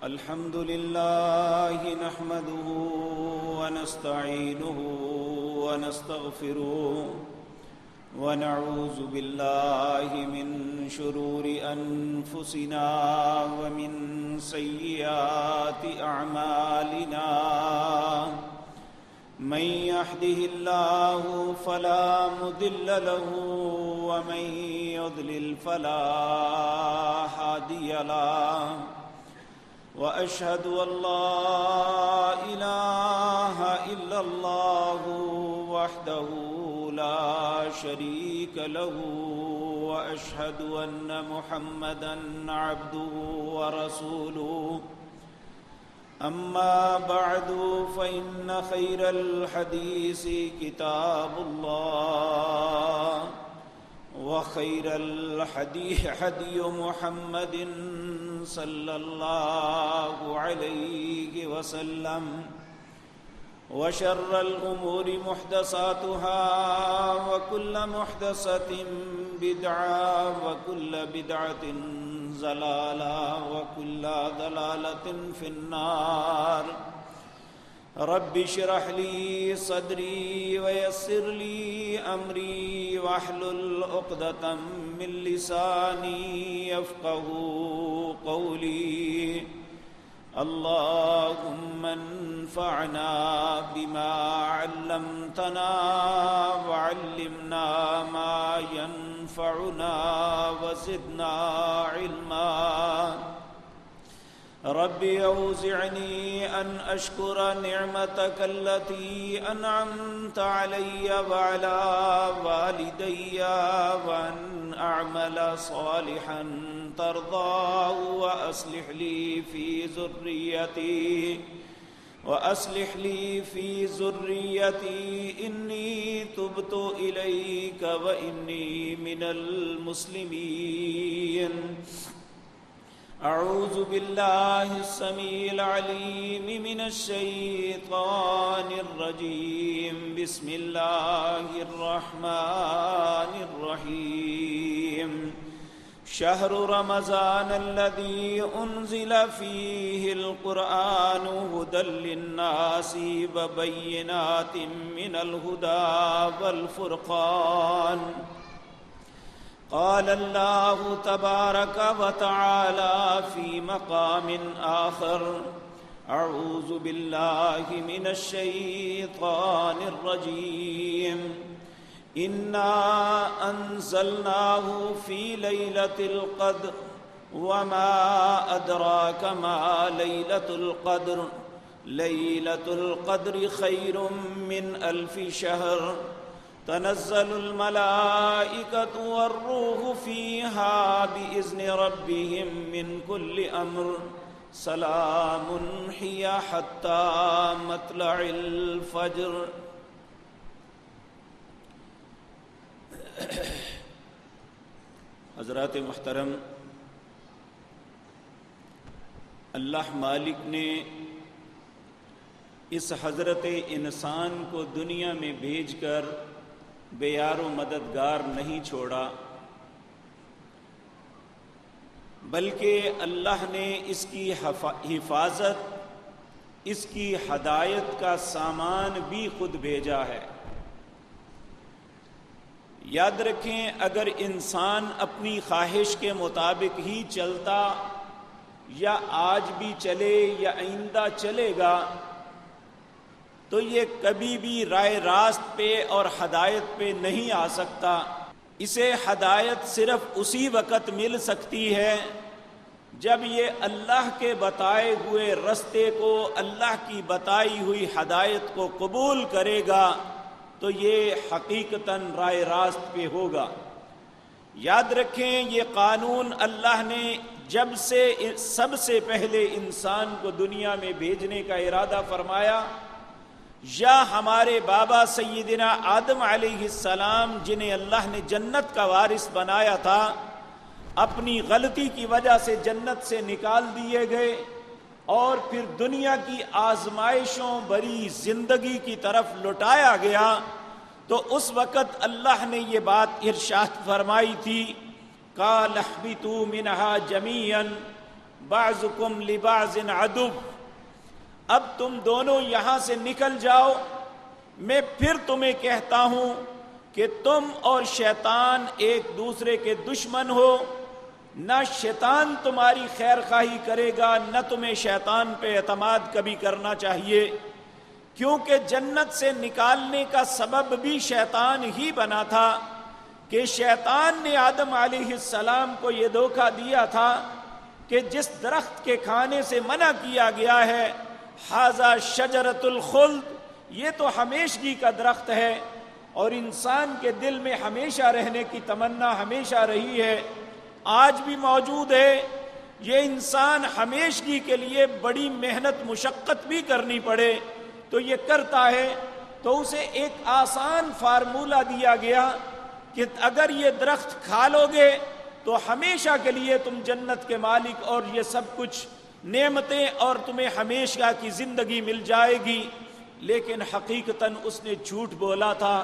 الحمد لله نحمده ونستعينه ونستغفره ونعوذ بالله من شرور أنفسنا ومن سيئات أعمالنا من يهده الله فلا مضل له ومن يضلل فلا هادي له وأشهد أن لا إله إلا الله وحده لا شريك له وأشهد أن محمدًا عبده ورسوله أما بعد فإن خير الحديث كتاب الله وخير الحدي هدي محمد صلى الله عليه وسلم وشر الأمور محدثاتها وكل محدثة بدعة وكل بدعة ضلالة وكل ضلالة في النار رب اشرح لي صدري ويسر لي أمري واحلل عقدة من لساني يفقهوا قولي اللهم انفعنا بما علمتنا وعلمنا ما ينفعنا وزدنا علما رب أوزعني أن أشكر نعمتك التي أنعمت علي وعلى والدي وأن أعمل صالحا ترضاه وأصلح لي في ذريتي إني تبت إليك وإني من المسلمين أعوذ بالله السميع العليم من الشيطان الرجيم بسم الله الرحمن الرحيم شهر رمضان الذي أنزل فيه القرآن هدى للناس وبينات من الهدى والفرقان قال الله تبارك وتعالى في مقام آخر أعوذ بالله من الشيطان الرجيم إنا أنزلناه في ليلة القدر وما أدراك ما ليلة القدر ليلة القدر خير من 1000 شهر تنزل الملائكة والروح فيها بإذن ربهم من كل أمر سلام هي حتى مطلع الفجر حضرات محترم، اللہ مالک نے اس حضرت انسان کو دنیا میں بھیج کر بے یار و مددگار نہیں چھوڑا، بلکہ اللہ نے اس کی حفاظت، اس کی ہدایت کا سامان بھی خود بھیجا ہے۔ یاد رکھیں، اگر انسان اپنی خواہش کے مطابق ہی چلتا، یا آج بھی چلے یا آئندہ چلے گا، تو یہ کبھی بھی رائے راست پہ اور ہدایت پہ نہیں آ سکتا۔ اسے ہدایت صرف اسی وقت مل سکتی ہے جب یہ اللہ کے بتائے ہوئے رستے کو، اللہ کی بتائی ہوئی ہدایت کو قبول کرے گا، تو یہ حقیقتاً رائے راست پہ ہوگا۔ یاد رکھیں، یہ قانون اللہ نے جب سے سب سے پہلے انسان کو دنیا میں بھیجنے کا ارادہ فرمایا، یا ہمارے بابا سیدنا آدم علیہ السلام جنہیں اللہ نے جنت کا وارث بنایا تھا، اپنی غلطی کی وجہ سے جنت سے نکال دیے گئے اور پھر دنیا کی آزمائشوں بری زندگی کی طرف لوٹایا گیا، تو اس وقت اللہ نے یہ بات ارشاد فرمائی تھی، قَالَ اهْبِطُوا مِنْهَا جَمِيعًا بعضکم لبعض عدو، اب تم دونوں یہاں سے نکل جاؤ، میں پھر تمہیں کہتا ہوں کہ تم اور شیطان ایک دوسرے کے دشمن ہو، نہ شیطان تمہاری خیر خواہی کرے گا، نہ تمہیں شیطان پہ اعتماد کبھی کرنا چاہیے، کیونکہ جنت سے نکالنے کا سبب بھی شیطان ہی بنا تھا کہ شیطان نے آدم علیہ السلام کو یہ دھوکہ دیا تھا کہ جس درخت کے کھانے سے منع کیا گیا ہے، ھذا شجرۃ الخلد، یہ تو ہمیشگی کا درخت ہے، اور انسان کے دل میں ہمیشہ رہنے کی تمنا ہمیشہ رہی ہے، آج بھی موجود ہے۔ یہ انسان ہمیشگی کے لیے بڑی محنت مشقت بھی کرنی پڑے تو یہ کرتا ہے، تو اسے ایک آسان فارمولہ دیا گیا کہ اگر یہ درخت کھا لو گے تو ہمیشہ کے لیے تم جنت کے مالک اور یہ سب کچھ نعمتیں اور تمہیں ہمیشہ کی زندگی مل جائے گی، لیکن حقیقتاً اس نے جھوٹ بولا تھا۔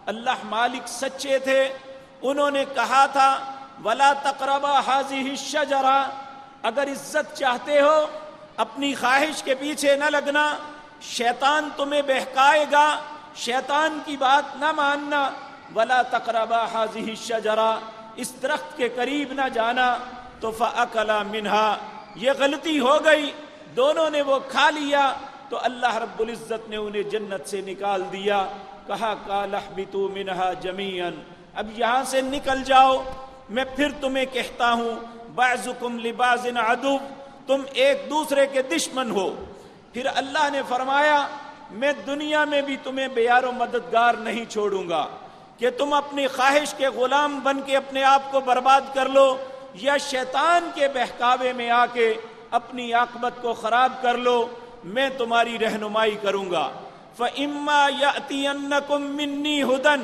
اللہ مالک سچے تھے، انہوں نے کہا تھا وَلَا تَقْرَبَا هَذِهِ الشَّجَرَةَ، اگر عزت چاہتے ہو اپنی خواہش کے پیچھے نہ لگنا، شیطان تمہیں بہکائے گا، شیطان کی بات نہ ماننا، وَلَا تَقْرَبَا هَذِهِ الشَّجَرَةَ، اس درخت کے قریب نہ جانا، تو فَأَكَلَا مِنْهَا، یہ غلطی ہو گئی، دونوں نے وہ کھا لیا، تو اللہ رب العزت نے انہیں جنت سے نکال دیا، کہا قَالَ اهْبِطُوا مِنْهَا جَمِيعًا، اب یہاں سے نکل جاؤ، میں پھر تمہیں کہتا ہوں بعضکم لبعض عدو، تم ایک دوسرے کے دشمن ہو۔ پھر اللہ نے فرمایا میں دنیا میں بھی تمہیں بے یار و مددگار نہیں چھوڑوں گا کہ تم اپنی خواہش کے غلام بن کے اپنے آپ کو برباد کر لو، یا شیطان کے بہکاوے میں آ کے اپنی عاقبت کو خراب کر لو، میں تمہاری رہنمائی کروں گا۔ فَإِمَّا يَأْتِيَنَّكُم مِّنِّي هُدًى،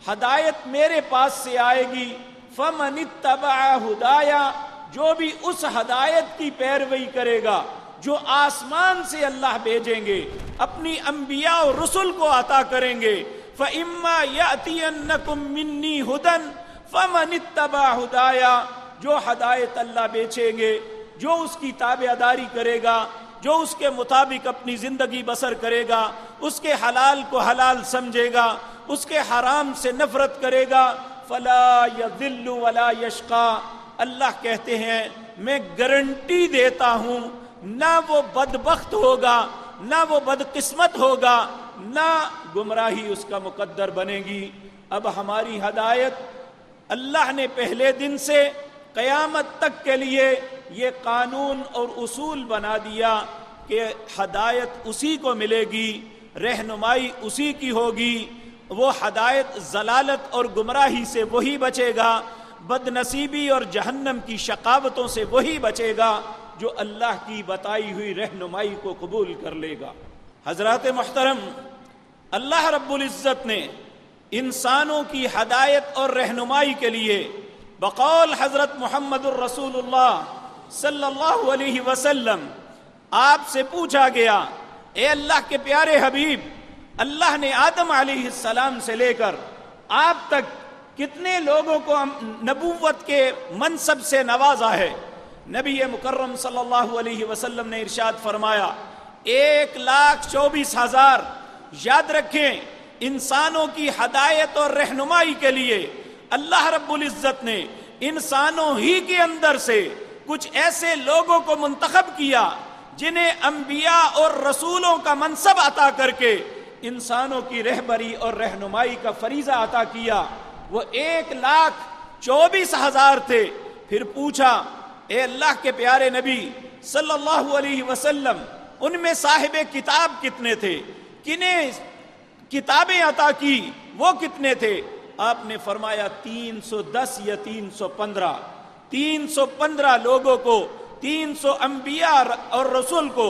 ہدایت میرے پاس سے آئے گی، فَمَنِ اتَّبَعَ هُدَايَ، جو بھی اس ہدایت کی پیروی کرے گا جو آسمان سے اللہ بھیجیں گے، اپنی انبیاء اور رسل کو عطا کریں گے، فَإِمَّا يَأْتِيَنَّكُم مِّنِّي هُدًى فَمَنِ اتَّبَعَ هُدَايَ، جو ہدایت اللہ بیچیں گے، جو اس کی تابعداری کرے گا، جو اس کے مطابق اپنی زندگی بسر کرے گا، اس کے حلال کو حلال سمجھے گا، اس کے حرام سے نفرت کرے گا، فَلَا يَضِلُّ وَلَا يَشْقَى، اللہ کہتے ہیں میں گارنٹی دیتا ہوں نہ وہ بدبخت ہوگا، نہ وہ بدقسمت ہوگا، نہ گمراہی اس کا مقدر بنے گی۔ اب ہماری ہدایت اللہ نے پہلے دن سے قیامت تک کے لیے یہ قانون اور اصول بنا دیا کہ ہدایت اسی کو ملے گی، رہنمائی اسی کی ہوگی، وہ ہدایت ضلالت اور گمراہی سے وہی بچے گا، بد نصیبی اور جہنم کی شقاوتوں سے وہی بچے گا جو اللہ کی بتائی ہوئی رہنمائی کو قبول کر لے گا۔ حضرات محترم، اللہ رب العزت نے انسانوں کی ہدایت اور رہنمائی کے لیے بقول حضرت محمد الرسول اللہ صلی اللہ علیہ وسلم، آپ سے پوچھا گیا اے اللہ کے پیارے حبیب، اللہ نے آدم علیہ السلام سے لے کر آپ تک کتنے لوگوں کو نبوت کے منصب سے نوازا ہے؟ نبی مکرم صلی اللہ علیہ وسلم نے ارشاد فرمایا 1,24,000۔ یاد رکھیں، انسانوں کی ہدایت اور رہنمائی کے لیے اللہ رب العزت نے انسانوں ہی کے اندر سے کچھ ایسے لوگوں کو منتخب کیا جنہیں انبیاء اور رسولوں کا منصب عطا کر کے انسانوں کی رہبری اور رہنمائی کا فریضہ عطا کیا۔ وہ 1,24,000 تھے۔ پھر پوچھا اے اللہ کے پیارے نبی صلی اللہ علیہ وسلم، ان میں صاحب کتاب کتنے تھے؟ کنہیں کتابیں عطا کی وہ کتنے تھے؟ آپ نے فرمایا 310 یا 315۔ 315 لوگوں کو، 300 انبیاء اور رسول کو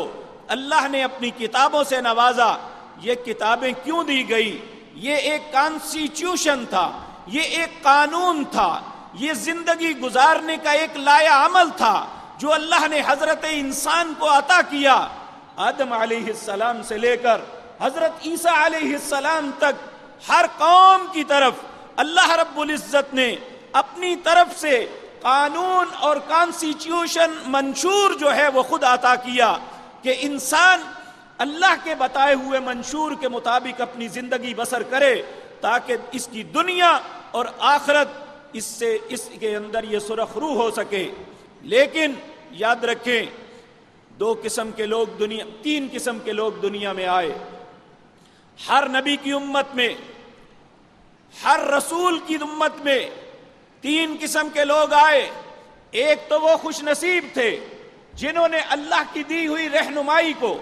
اللہ نے اپنی کتابوں سے نوازا۔ یہ کتابیں کیوں دی گئی؟ یہ ایک کانسٹیٹیوشن تھا، یہ ایک قانون تھا، یہ زندگی گزارنے کا ایک لائحہ عمل تھا جو اللہ نے حضرت انسان کو عطا کیا۔ آدم علیہ السلام سے لے کر حضرت عیسیٰ علیہ السلام تک ہر قوم کی طرف اللہ رب العزت نے اپنی طرف سے قانون اور کانسٹیٹیوشن منشور جو ہے وہ خود عطا کیا کہ انسان اللہ کے بتائے ہوئے منشور کے مطابق اپنی زندگی بسر کرے تاکہ اس کی دنیا اور آخرت اس کے اندر یہ سرخ رو ہو سکے۔ لیکن یاد رکھیں، تین قسم کے لوگ دنیا میں آئے۔ ہر نبی کی امت میں، ہر رسول کی امت میں تین قسم کے لوگ آئے۔ ایک تو وہ خوش نصیب تھے جنہوں نے اللہ کی دی ہوئی رہنمائی کو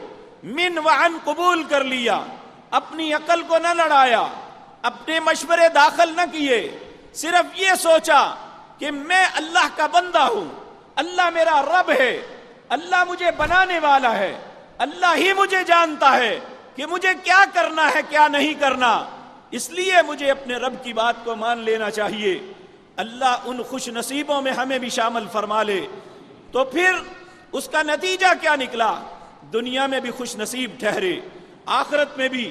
من وعن قبول کر لیا، اپنی عقل کو نہ لڑایا، اپنے مشورے داخل نہ کیے، صرف یہ سوچا کہ میں اللہ کا بندہ ہوں، اللہ میرا رب ہے، اللہ مجھے بنانے والا ہے، اللہ ہی مجھے جانتا ہے کہ مجھے کیا کرنا ہے کیا نہیں کرنا، اس لیے مجھے اپنے رب کی بات کو مان لینا چاہیے۔ اللہ ان خوش نصیبوں میں ہمیں بھی شامل فرما لے۔ تو پھر اس کا نتیجہ کیا نکلا؟ دنیا میں بھی خوش نصیب ٹھہرے، آخرت میں بھی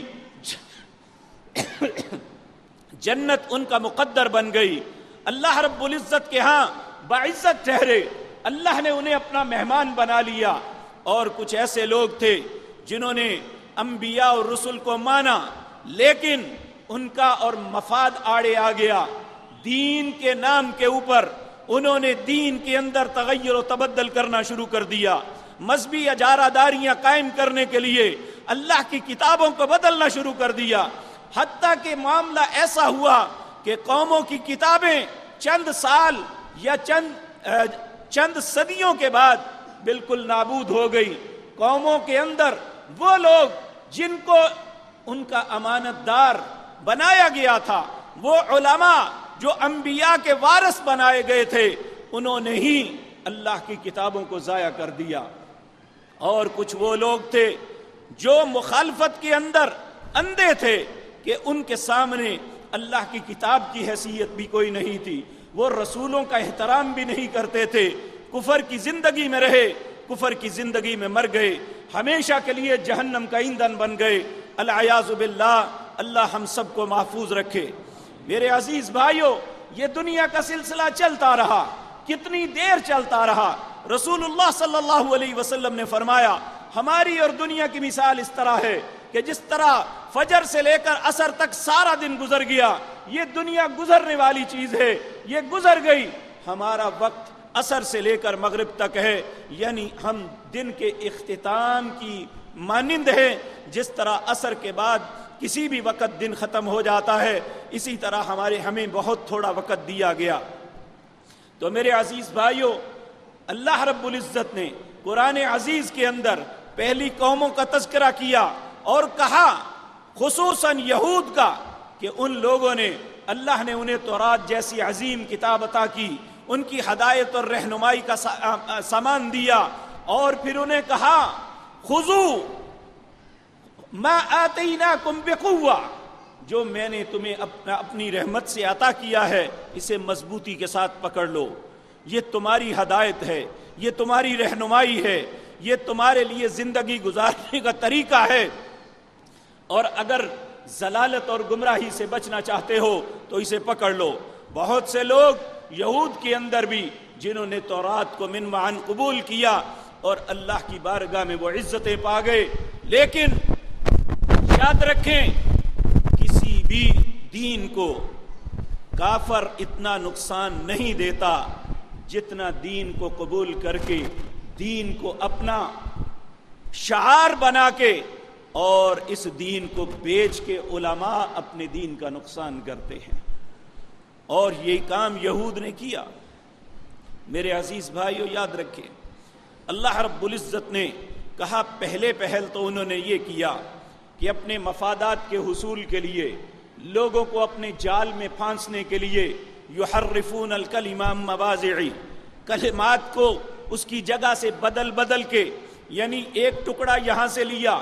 جنت ان کا مقدر بن گئی، اللہ رب العزت کے ہاں باعزت ٹھہرے، اللہ نے انہیں اپنا مہمان بنا لیا۔ اور کچھ ایسے لوگ تھے جنہوں نے انبیاء اور رسل کو مانا، لیکن ان کا اور مفاد آڑے آ گیا، دین کے نام کے اوپر انہوں نے دین کے اندر تغیر و تبدل کرنا شروع کر دیا، مذہبی اجارہ داریاں قائم کرنے کے لیے اللہ کی کتابوں کو بدلنا شروع کر دیا، حتیٰ کہ معاملہ ایسا ہوا کہ قوموں کی کتابیں چند سال یا چند صدیوں کے بعد بالکل نابود ہو گئی۔ قوموں کے اندر وہ لوگ جن کو ان کا امانت دار بنایا گیا تھا، وہ علماء جو انبیاء کے وارث بنائے گئے تھے، انہوں نے ہی اللہ کی کتابوں کو ضائع کر دیا۔ اور کچھ وہ لوگ تھے جو مخالفت کے اندر اندھے تھے کہ ان کے سامنے اللہ کی کتاب کی حیثیت بھی کوئی نہیں تھی، وہ رسولوں کا احترام بھی نہیں کرتے تھے، کفر کی زندگی میں رہے، کفر کی زندگی میں مر گئے، ہمیشہ کے لیے جہنم کا ایندھن بن گئے۔ العیاذ باللہ، اللہ ہم سب کو محفوظ رکھے۔ میرے عزیز بھائیو، یہ دنیا کا سلسلہ چلتا رہا، کتنی دیر چلتا رہا۔ رسول اللہ صلی اللہ علیہ وسلم نے فرمایا، ہماری اور دنیا کی مثال اس طرح ہے کہ جس طرح فجر سے لے کر عصر تک سارا دن گزر گیا، یہ دنیا گزرنے والی چیز ہے، یہ گزر گئی۔ ہمارا وقت عصر سے لے کر مغرب تک ہے، یعنی ہم دن کے اختتام کی مانند ہے۔ جس طرح عصر کے بعد کسی بھی وقت دن ختم ہو جاتا ہے، اسی طرح ہمیں بہت تھوڑا وقت دیا گیا۔ تو میرے عزیز بھائیو، اللہ رب العزت نے قرآن عزیز کے اندر پہلی قوموں کا تذکرہ کیا اور کہا، خصوصاً یہود کا، کہ ان لوگوں نے، اللہ نے انہیں تورات جیسی عظیم کتاب عطا کی، ان کی ہدایت اور رہنمائی کا سامان دیا، اور پھر انہیں کہا، خذوا ما آتیناکم بقوہ، جو میں نے تمہیں اپنی رحمت سے عطا کیا ہے اسے مضبوطی کے ساتھ پکڑ لو، یہ تمہاری ہدایت ہے، یہ تمہاری رہنمائی ہے، یہ تمہارے لیے زندگی گزارنے کا طریقہ ہے، اور اگر ضلالت اور گمراہی سے بچنا چاہتے ہو تو اسے پکڑ لو۔ بہت سے لوگ یہود کے اندر بھی جنہوں نے تورات کو من معن قبول کیا اور اللہ کی بارگاہ میں وہ عزتیں پا گئے، لیکن یاد رکھیں، کسی بھی دین کو کافر اتنا نقصان نہیں دیتا جتنا دین کو قبول کر کے، دین کو اپنا شعار بنا کے اور اس دین کو بیچ کے علماء اپنے دین کا نقصان کرتے ہیں، اور یہ کام یہود نے کیا۔ میرے عزیز بھائیو، یاد رکھیں، اللہ رب العزت نے کہا، پہلے پہل تو انہوں نے یہ کیا کہ اپنے مفادات کے حصول کے لیے، لوگوں کو اپنے جال میں پھانسنے کے لیے، یحرفون الکلم عن مواضعہ، کلمات کو اس کی جگہ سے بدل کے، یعنی ایک ٹکڑا یہاں سے لیا،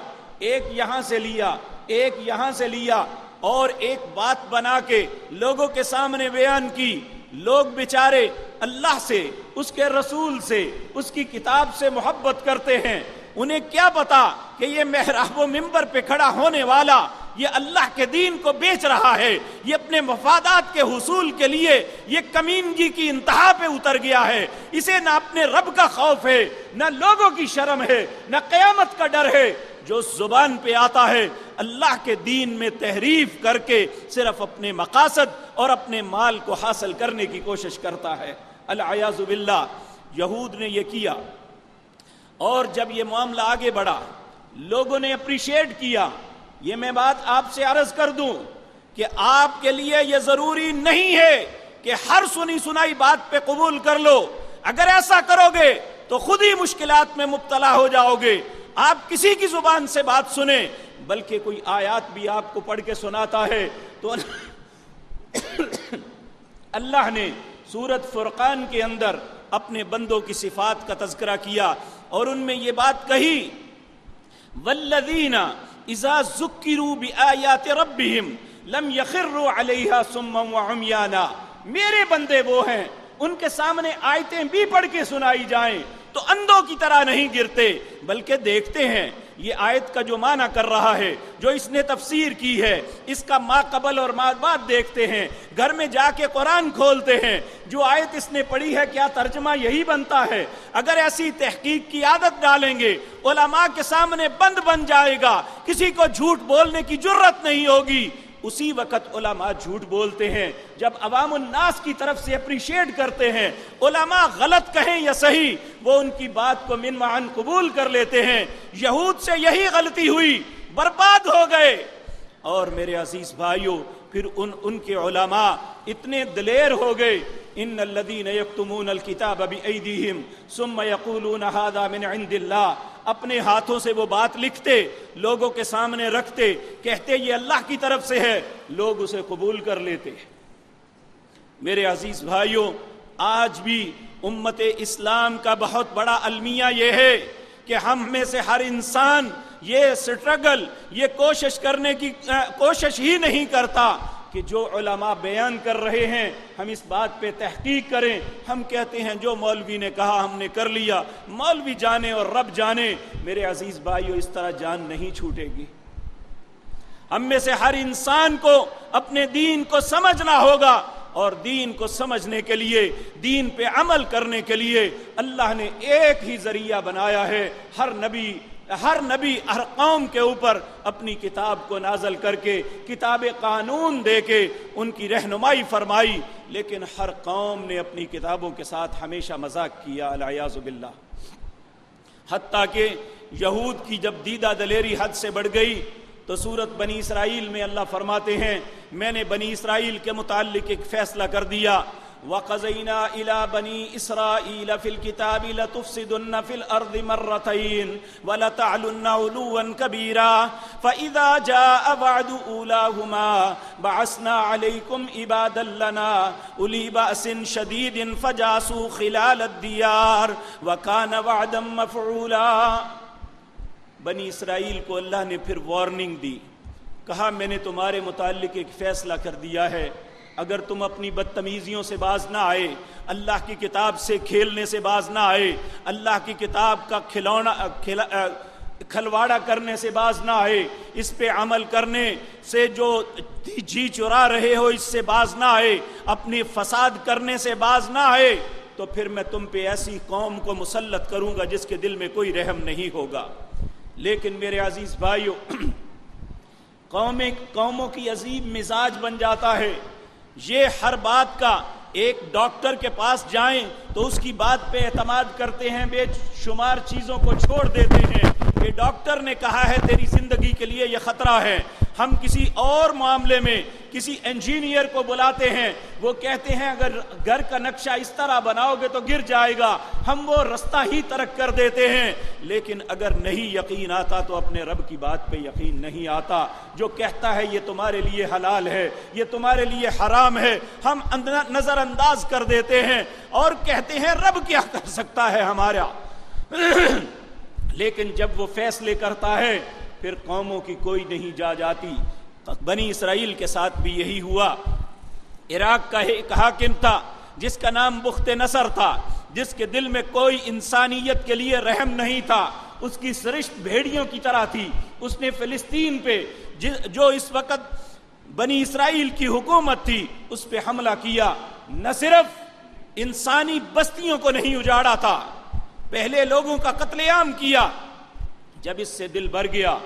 ایک یہاں سے لیا، ایک یہاں سے لیا، اور ایک بات بنا کے لوگوں کے سامنے بیان کی۔ لوگ بیچارے اللہ سے، اس کے رسول سے، اس کی کتاب سے محبت کرتے ہیں، انہیں کیا پتا کہ یہ محراب و منبر پہ کھڑا ہونے والا یہ اللہ کے دین کو بیچ رہا ہے، یہ اپنے مفادات کے حصول کے لیے یہ کمینگی کی انتہا پہ اتر گیا ہے۔ اسے نہ اپنے رب کا خوف ہے، نہ لوگوں کی شرم ہے، نہ قیامت کا ڈر ہے۔ جو زبان پہ آتا ہے اللہ کے دین میں تحریف کر کے صرف اپنے مقاصد اور اپنے مال کو حاصل کرنے کی کوشش کرتا ہے۔ العیاذ باللہ، یہود نے یہ کیا، اور جب یہ معاملہ آگے بڑھا لوگوں نے اپریشیٹ کیا۔ یہ میں بات آپ سے عرض کر دوں کہ آپ کے لیے یہ ضروری نہیں ہے کہ ہر سنی سنائی بات پہ قبول کر لو۔ اگر ایسا کرو گے تو خود ہی مشکلات میں مبتلا ہو جاؤ گے۔ آپ کسی کی زبان سے بات سنیں، بلکہ کوئی آیات بھی آپ کو پڑھ کے سناتا ہے تو اللہ نے سورۃ فرقان کے اندر اپنے بندوں کی صفات کا تذکرہ کیا اور ان میں یہ بات کہی، والذین اذا ذکروا بآیات ربہم لم یخروا علیہا صما وعمیانا۔ میرے بندے وہ ہیں ان کے سامنے آیتیں بھی پڑھ کے سنائی جائیں تو اندھوں کی طرح نہیں گرتے بلکہ دیکھتے ہیں یہ آیت کا جو معنی کر رہا ہے، جو اس نے تفسیر کی ہے، اس کا ما قبل اور ما بعد دیکھتے ہیں، گھر میں جا کے قرآن کھولتے ہیں، جو آیت اس نے پڑھی ہے کیا ترجمہ یہی بنتا ہے؟ اگر ایسی تحقیق کی عادت ڈالیں گے علماء کے سامنے بند بن جائے گا، کسی کو جھوٹ بولنے کی جرت نہیں ہوگی۔ اسی وقت علماء جھوٹ بولتے ہیں جب عوام الناس کی طرف سے اپریشیٹ کرتے ہیں۔ علماء غلط کہیں یا صحیح، وہ ان کی بات کو من معن قبول کر لیتے ہیں۔ یہود سے یہی غلطی ہوئی، برباد ہو گئے۔ اور میرے عزیز بھائیوں، پھر ان کے علماء اتنے دلیر ہو گئے، ان الذین یکتمون الکتاب بایدیہم ثم یقولون ھذا من عند اللہ، اپنے ہاتھوں سے وہ بات لکھتے، لوگوں کے سامنے رکھتے، کہتے یہ اللہ کی طرف سے ہے، لوگ اسے قبول کر لیتے۔ میرے عزیز بھائیوں، آج بھی امت اسلام کا بہت بڑا المیہ یہ ہے کہ ہم میں سے ہر انسان یہ سٹرگل، یہ کوشش کرنے کی کوشش ہی نہیں کرتا کہ جو علماء بیان کر رہے ہیں ہم اس بات پہ تحقیق کریں۔ ہم کہتے ہیں جو مولوی نے کہا ہم نے کر لیا، مولوی جانے اور رب جانے۔ میرے عزیز بھائیو، اس طرح جان نہیں چھوٹے گی۔ ہم میں سے ہر انسان کو اپنے دین کو سمجھنا ہوگا، اور دین کو سمجھنے کے لیے، دین پہ عمل کرنے کے لیے اللہ نے ایک ہی ذریعہ بنایا ہے۔ ہر نبی ہر قوم کے اوپر اپنی کتاب کو نازل کر کے، کتاب قانون دے کے ان کی رہنمائی فرمائی، لیکن ہر قوم نے اپنی کتابوں کے ساتھ ہمیشہ مذاق کیا، العیاذ باللہ۔ حتیٰ کہ یہود کی جب دیدہ دلیری حد سے بڑھ گئی تو سورۃ بنی اسرائیل میں اللہ فرماتے ہیں میں نے بنی اسرائیل کے متعلق ایک فیصلہ کر دیا، وَقَضَيْنَا إِلَى بَنِي إِسْرَائِيلَ فِي الْكِتَابِ لَتُفْسِدُنَّ فِي الْأَرْضِ مَرَّتَيْنِ وَلَتَعْلُنَّ عُلُوًّا كَبِيرًا فَإِذَا جَاءَ وَعْدُ أُولَاهُمَا بَعَثْنَا عَلَيْكُمْ عِبَادًا لَّنَا أُولِي بَأْسٍ شَدِيدٍ فَجَاسُوا خِلَالَ الدِّيَارِ وَكَانَ وَعْدًا مَّفْعُولًا۔ بنی اسرائیل کو اللہ نے پھر وارننگ دی، کہا میں نے تمہارے متعلق ایک فیصلہ کر دیا ہے، اگر تم اپنی بدتمیزیوں سے باز نہ آئے، اللہ کی کتاب سے کھیلنے سے باز نہ آئے، اللہ کی کتاب کا کھلواڑا کرنے سے باز نہ آئے، اس پہ عمل کرنے سے جو جی چرا رہے ہو اس سے باز نہ آئے، اپنی فساد کرنے سے باز نہ آئے، تو پھر میں تم پہ ایسی قوم کو مسلط کروں گا جس کے دل میں کوئی رحم نہیں ہوگا۔ لیکن میرے عزیز بھائیو، قوموں کی عجیب مزاج بن جاتا ہے۔ یہ ہر بات کا ایک ڈاکٹر کے پاس جائیں تو اس کی بات پہ اعتماد کرتے ہیں، بے شمار چیزوں کو چھوڑ دیتے ہیں کہ ڈاکٹر نے کہا ہے تیری زندگی کے لیے یہ خطرہ ہے۔ ہم کسی اور معاملے میں کسی انجینئر کو بلاتے ہیں، وہ کہتے ہیں اگر گھر کا نقشہ اس طرح بناؤ گے تو گر جائے گا، ہم وہ رستہ ہی ترک کر دیتے ہیں۔ لیکن اگر نہیں یقین آتا تو اپنے رب کی بات پہ یقین نہیں آتا، جو کہتا ہے یہ تمہارے لیے حلال ہے، یہ تمہارے لیے حرام ہے، ہم نظر انداز کر دیتے ہیں اور کہتے ہیں رب کیا کر سکتا ہے ہمارا۔ لیکن جب وہ فیصلے کرتا ہے پھر قوموں کی کوئی نہیں جا جاتی۔ بنی اسرائیل کے ساتھ بھی یہی ہوا۔ عراق کا ایک حاکم تھا جس کا نام بخت نصر تھا، جس کے دل میں کوئی انسانیت کے لیے رحم نہیں تھا، اس کی سرشت بھیڑیوں کی طرح تھی. اس نے فلسطین پہ جو اس وقت بنی اسرائیل کی حکومت تھی اس پہ حملہ کیا. نہ صرف انسانی بستیوں کو نہیں اجاڑا تھا، پہلے لوگوں کا قتل عام کیا. جب اس سے دل بھر گیا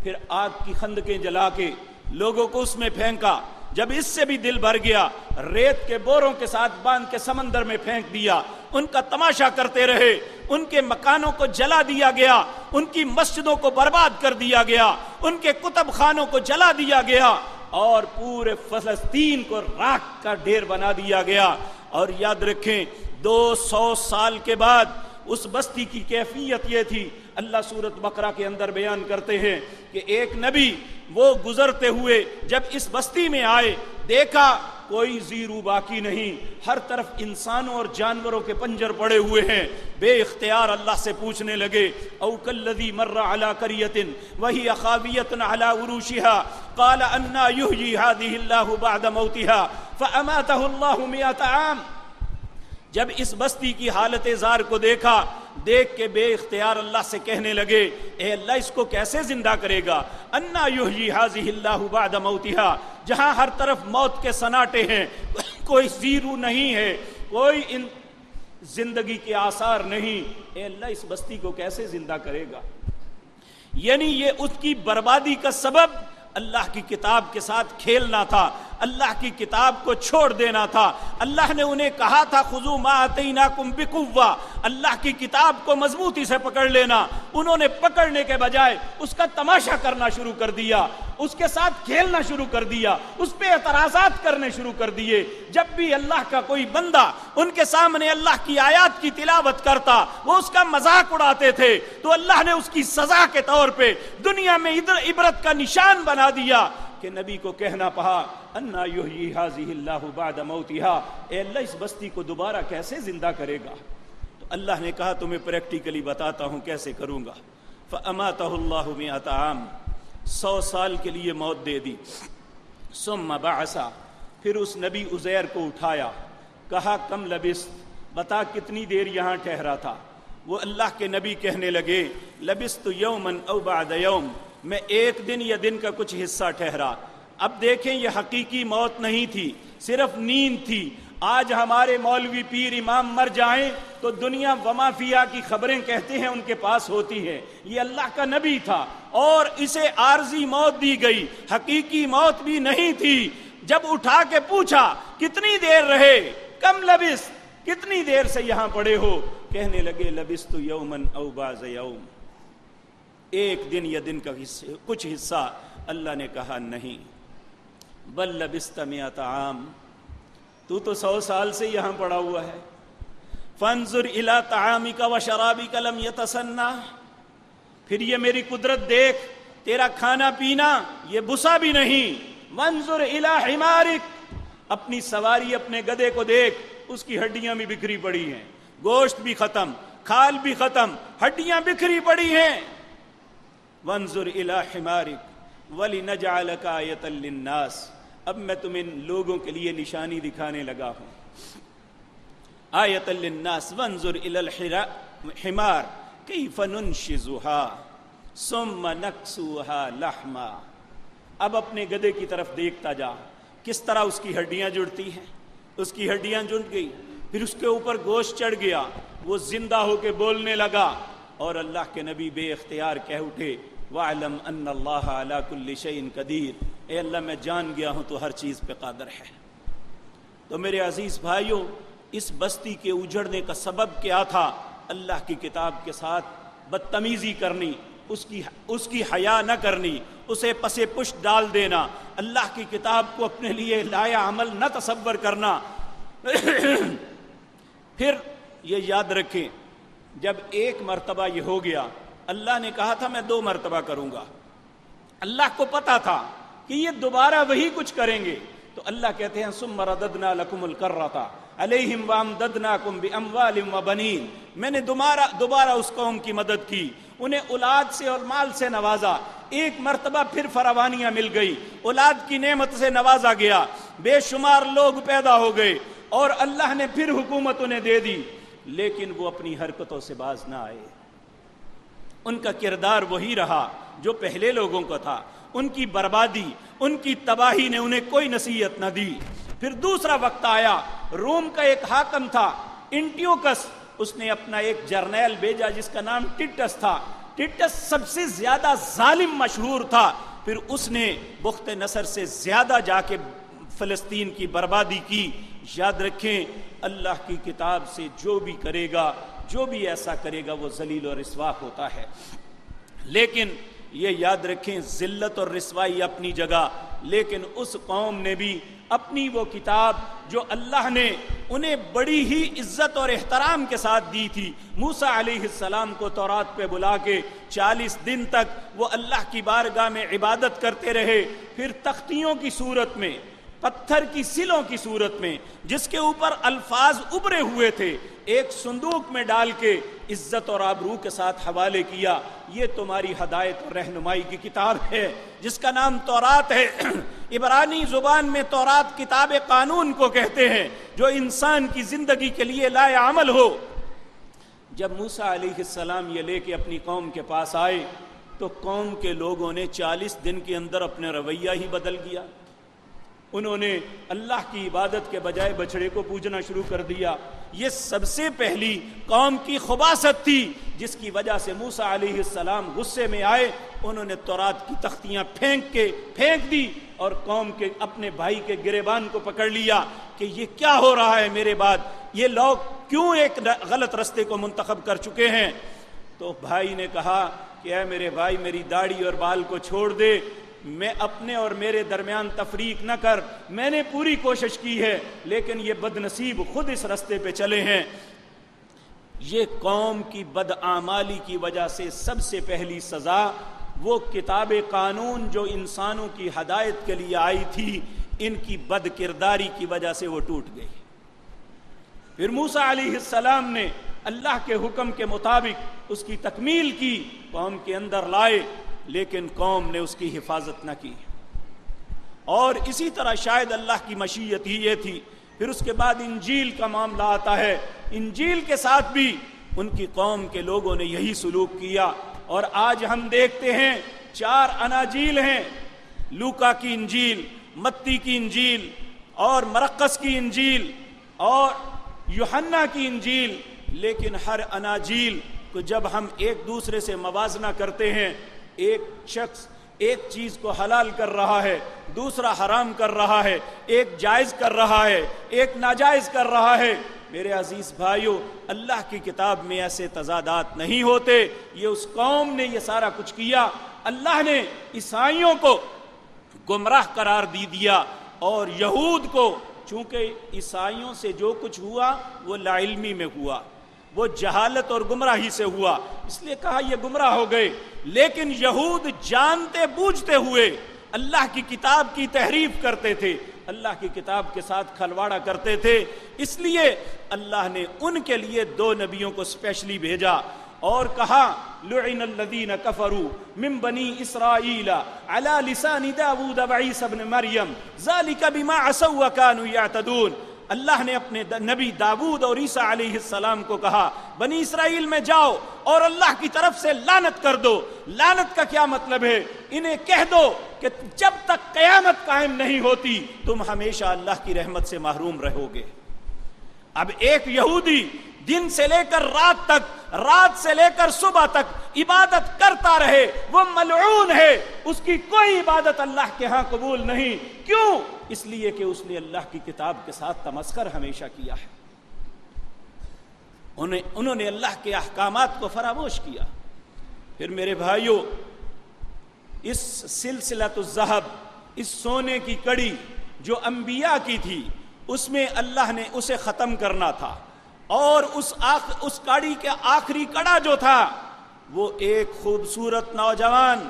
پھر آگ کی خندقیں جلا کے لوگوں کو اس میں پھینکا. جب اس سے بھی دل بھر گیا ریت کے بوروں کے ساتھ باندھ کے سمندر میں پھینک دیا. ان کا تماشا کرتے رہے، ان کے مکانوں کو جلا دیا گیا، ان کی مسجدوں کو برباد کر دیا گیا، ان کے کتب خانوں کو جلا دیا گیا اور پورے فلسطین کو راکھ کا ڈھیر بنا دیا گیا. اور یاد رکھیں 200 سال کے بعد اس بستی کی کیفیت یہ تھی. اللہ سورۃ بقرہ کے اندر بیان کرتے ہیں کہ ایک نبی وہ گزرتے ہوئے جب اس بستی میں آئے، دیکھا کوئی زیرو باقی نہیں، ہر طرف انسانوں اور جانوروں کے پنجر پڑے ہوئے ہیں. بے اختیار اللہ سے پوچھنے لگے او کالذی مر علی قریۃ وہی خاویۃ علی عروشها قال انا یحیی هذه اللہ بعد موتها فاماتہ اللہ 100 عام. جب اس بستی کی حالت زار کو دیکھا، دیکھ کے بے اختیار اللہ سے کہنے لگے اے اللہ اس کو کیسے زندہ کرے گا؟ انا یحیی هذه اللہ بعد موتها، جہاں ہر طرف موت کے سناٹے ہیں، کوئی زیرو نہیں ہے، کوئی زندگی کے آثار نہیں، اے اللہ اس بستی کو کیسے زندہ کرے گا؟ یعنی یہ اس کی بربادی کا سبب اللہ کی کتاب کے ساتھ کھیلنا تھا، اللہ کی کتاب کو چھوڑ دینا تھا. اللہ نے انہیں کہا تھا خذوا ما آتیناکم بقوہ، اللہ کی کتاب کو مضبوطی سے پکڑ لینا. انہوں نے پکڑنے کے بجائے اس کا تماشا کرنا شروع کر دیا، اس کے ساتھ کھیلنا شروع کر دیا، اس پہ اعتراضات کرنے شروع کر دیے. جب بھی اللہ کا کوئی بندہ ان کے سامنے اللہ کی آیات کی تلاوت کرتا وہ اس کا مذاق اڑاتے تھے، تو اللہ نے اس کی سزا کے طور پہ دنیا میں عبرت کا نشان بنا دیا کہ نبی کو کہنا پڑا انا یحیی هذه اللہ بعد موتها، اے اللہ اس بستی کو دوبارہ کیسے زندہ کرے گا؟ تو اللہ نے کہا تمہیں پریکٹیکلی بتاتا ہوں کیسے کروں گا. فاماتہ اللہ 100 عام، 100 سال کے لیے موت دے دی. ثم بعث، پھر اس نبی عزیر کو اٹھایا، کہا کم لبثت، بتا کتنی دیر یہاں ٹھہرا تھا؟ وہ اللہ کے نبی کہنے لگے لبثت یوما او بعد یوم، میں ایک دن یا دن کا کچھ حصہ ٹھہرا. اب دیکھیں یہ حقیقی موت نہیں تھی، صرف نیند تھی. آج ہمارے مولوی پیر امام مر جائیں تو دنیا وما فیہا کی خبریں کہتے ہیں ان کے پاس ہوتی ہیں. یہ اللہ کا نبی تھا اور اسے عارضی موت دی گئی، حقیقی موت بھی نہیں تھی. جب اٹھا کے پوچھا کتنی دیر رہے، کم لبثت، کتنی دیر سے یہاں پڑے ہو؟ کہنے لگے لبثت یوما او بعض یوم، ایک دن یا دن کا کچھ حصہ. اللہ نے کہا نہیں، بل لبثت 100 عام، تو 100 سال سے یہاں پڑا ہوا ہے. فانظر الی طعامک وشرابک لم یتسنہ، پھر یہ میری قدرت دیکھ، تیرا کھانا پینا یہ بسا بھی نہیں. وانظر الی حمارک، اپنی سواری اپنے گدھے کو دیکھ، اس کی ہڈیاں بھی بکھری پڑی ہیں، گوشت بھی ختم، کھال بھی ختم، ہڈیاں بکھری پڑی ہیں. وانظر الی حمارک ولنجعلک آیۃ للناس، اب میں تمہیں لوگوں کے لیے نشانی دکھانے لگا ہوں. آیۃ للناس وانظر الی الحمار کیف ننشزها ثم نکسوها لحما. اب اپنے گدھے کی طرف دیکھتا جا، کس طرح اس کی ہڈیاں جڑتی ہیں. اس کی ہڈیاں جڑ گئی، پھر اس کے اوپر گوشت چڑھ گیا، وہ زندہ ہو کے بولنے لگا. اور اللہ کے نبی بے اختیار کہہ اٹھے وَاعْلَمْ أَنَّ اللَّهَ عَلَى كُلِّ شَيْءٍ قَدِيرٌ، اے اللہ میں جان گیا ہوں تو ہر چیز پہ قادر ہے. تو میرے عزیز بھائیوں، اس بستی کے اجڑنے کا سبب کیا تھا؟ اللہ کی کتاب کے ساتھ بدتمیزی کرنی، اس کی حیا نہ کرنی، اسے پس پشت ڈال دینا، اللہ کی کتاب کو اپنے لیے لایا عمل نہ تصور کرنا. پھر یہ یاد رکھیں، جب ایک مرتبہ یہ ہو گیا، اللہ نے کہا تھا میں 2 مرتبہ کروں گا. اللہ کو پتا تھا کہ یہ دوبارہ وہی کچھ کریں گے، تو اللہ کہتے ہیں ثم رددنا لکم الکرۃ علیہم وامددناکم باموال وبنین، میں نے دوبارہ اس قوم کی مدد کی، انہیں اولاد سے اور مال سے نوازا. ایک مرتبہ پھر فراوانیاں مل گئی، اولاد کی نعمت سے نوازا گیا، بے شمار لوگ پیدا ہو گئے اور اللہ نے پھر حکومت انہیں دے دی. لیکن وہ اپنی حرکتوں سے باز نہ آئے، ان کا کردار وہی رہا جو پہلے لوگوں کا تھا. ان کی بربادی، ان کی تباہی نے انہیں کوئی نصیحت نہ دی. پھر دوسرا وقت آیا، روم کا ایک حاکم تھا انٹیوکس، اس نے اپنا ایک جرنیل بھیجا جس کا نام ٹٹس تھا. ٹٹس سب سے زیادہ ظالم مشہور تھا. پھر اس نے بخت نصر سے زیادہ جا کے فلسطین کی بربادی کی. یاد رکھیں، اللہ کی کتاب سے جو بھی کرے گا، جو بھی ایسا کرے گا، وہ ذلیل و رسوا ہوتا ہے. لیکن یہ یاد رکھیں، ذلت اور رسوائی اپنی جگہ، لیکن اس قوم نے بھی اپنی وہ کتاب جو اللہ نے انہیں بڑی ہی عزت اور احترام کے ساتھ دی تھی، موسیٰ علیہ السلام کو تورات پہ بلا کے 40 دن تک وہ اللہ کی بارگاہ میں عبادت کرتے رہے. پھر تختیوں کی صورت میں، پتھر کی سلوں کی صورت میں، جس کے اوپر الفاظ ابھرے ہوئے تھے، ایک صندوق میں ڈال کے عزت اور آبرو کے ساتھ حوالے کیا. یہ تمہاری ہدایت اور رہنمائی کی کتاب ہے جس کا نام تورات ہے. عبرانی زبان میں تورات کتاب قانون کو کہتے ہیں، جو انسان کی زندگی کے لیے لائق عمل ہو. جب موسیٰ علیہ السلام یہ لے کے اپنی قوم کے پاس آئے تو قوم کے لوگوں نے 40 دن کے اندر اپنے رویہ ہی بدل دیا. انہوں نے اللہ کی عبادت کے بجائے بچڑے کو پوجنا شروع کر دیا. یہ سب سے پہلی قوم کی خباثت تھی جس کی وجہ سے موسیٰ علیہ السلام غصے میں آئے. انہوں نے تورات کی تختیاں پھینک دی اور قوم کے اپنے بھائی کے گریبان کو پکڑ لیا کہ یہ کیا ہو رہا ہے میرے بعد، یہ لوگ کیوں ایک غلط رستے کو منتخب کر چکے ہیں. تو بھائی نے کہا کہ اے میرے بھائی، میری داڑھی اور بال کو چھوڑ دے، میں اپنے اور میرے درمیان تفریق نہ کر. میں نے پوری کوشش کی ہے لیکن یہ بد نصیب خود اس رستے پہ چلے ہیں. یہ قوم کی بدعمالی کی وجہ سے سب سے پہلی سزا وہ کتاب قانون جو انسانوں کی ہدایت کے لیے آئی تھی، ان کی بد کرداری کی وجہ سے وہ ٹوٹ گئی. پھر موسیٰ علیہ السلام نے اللہ کے حکم کے مطابق اس کی تکمیل کی، قوم کے اندر لائے، لیکن قوم نے اس کی حفاظت نہ کی. اور اسی طرح شاید اللہ کی مشیت ہی یہ تھی. پھر اس کے بعد انجیل کا معاملہ آتا ہے. انجیل کے ساتھ بھی ان کی قوم کے لوگوں نے یہی سلوک کیا. اور آج ہم دیکھتے ہیں 4 اناجیل ہیں، لوکا کی انجیل، متی کی انجیل، اور مرقس کی انجیل، اور یوحنا کی انجیل. لیکن ہر اناجیل کو جب ہم ایک دوسرے سے موازنہ کرتے ہیں، ایک شخص ایک چیز کو حلال کر رہا ہے، دوسرا حرام کر رہا ہے، ایک جائز کر رہا ہے، ایک ناجائز کر رہا ہے. میرے عزیز بھائیو، اللہ کی کتاب میں ایسے تضادات نہیں ہوتے. یہ اس قوم نے یہ سارا کچھ کیا. اللہ نے عیسائیوں کو گمراہ قرار دیا اور یہود کو، چونکہ عیسائیوں سے جو کچھ ہوا وہ لا علمی میں ہوا، وہ جہالت اور گمراہی سے ہوا، اس لیے کہا یہ گمراہ ہو گئے. لیکن یہود جانتے بوجھتے ہوئے اللہ کی کتاب کی تحریف کرتے تھے، اللہ کی کتاب کے ساتھ کھلواڑا کرتے تھے. اس لیے اللہ نے ان کے لیے 2 نبیوں کو اسپیشلی بھیجا اور کہا لعن الذین کفروا من بنی اسرائیل علی لسان داود وعیسی ابن مریم ذلک بما عصوا وکانوا یعتدون. اللہ نے اپنے نبی داود اور عیسیٰ علیہ السلام کو کہا بنی اسرائیل میں جاؤ اور اللہ کی طرف سے لعنت کر دو. لعنت کا کیا مطلب ہے؟ انہیں کہہ دو کہ جب تک قیامت قائم نہیں ہوتی تم ہمیشہ اللہ کی رحمت سے محروم رہو گے. اب ایک یہودی دن سے لے کر رات تک، رات سے لے کر صبح تک عبادت کرتا رہے، وہ ملعون ہے، اس کی کوئی عبادت اللہ کے ہاں قبول نہیں. کیوں؟ اس لیے کہ اس نے اللہ کی کتاب کے ساتھ تمسخر ہمیشہ کیا ہے. انہوں نے اللہ کے احکامات کو فراموش کیا. پھر میرے بھائیوں، اس سلسلۃ الذہب، اس سونے کی کڑی جو انبیاء کی تھی، اس میں اللہ نے اسے ختم کرنا تھا. اور اس کڑی کے آخری کڑا جو تھا وہ ایک خوبصورت نوجوان،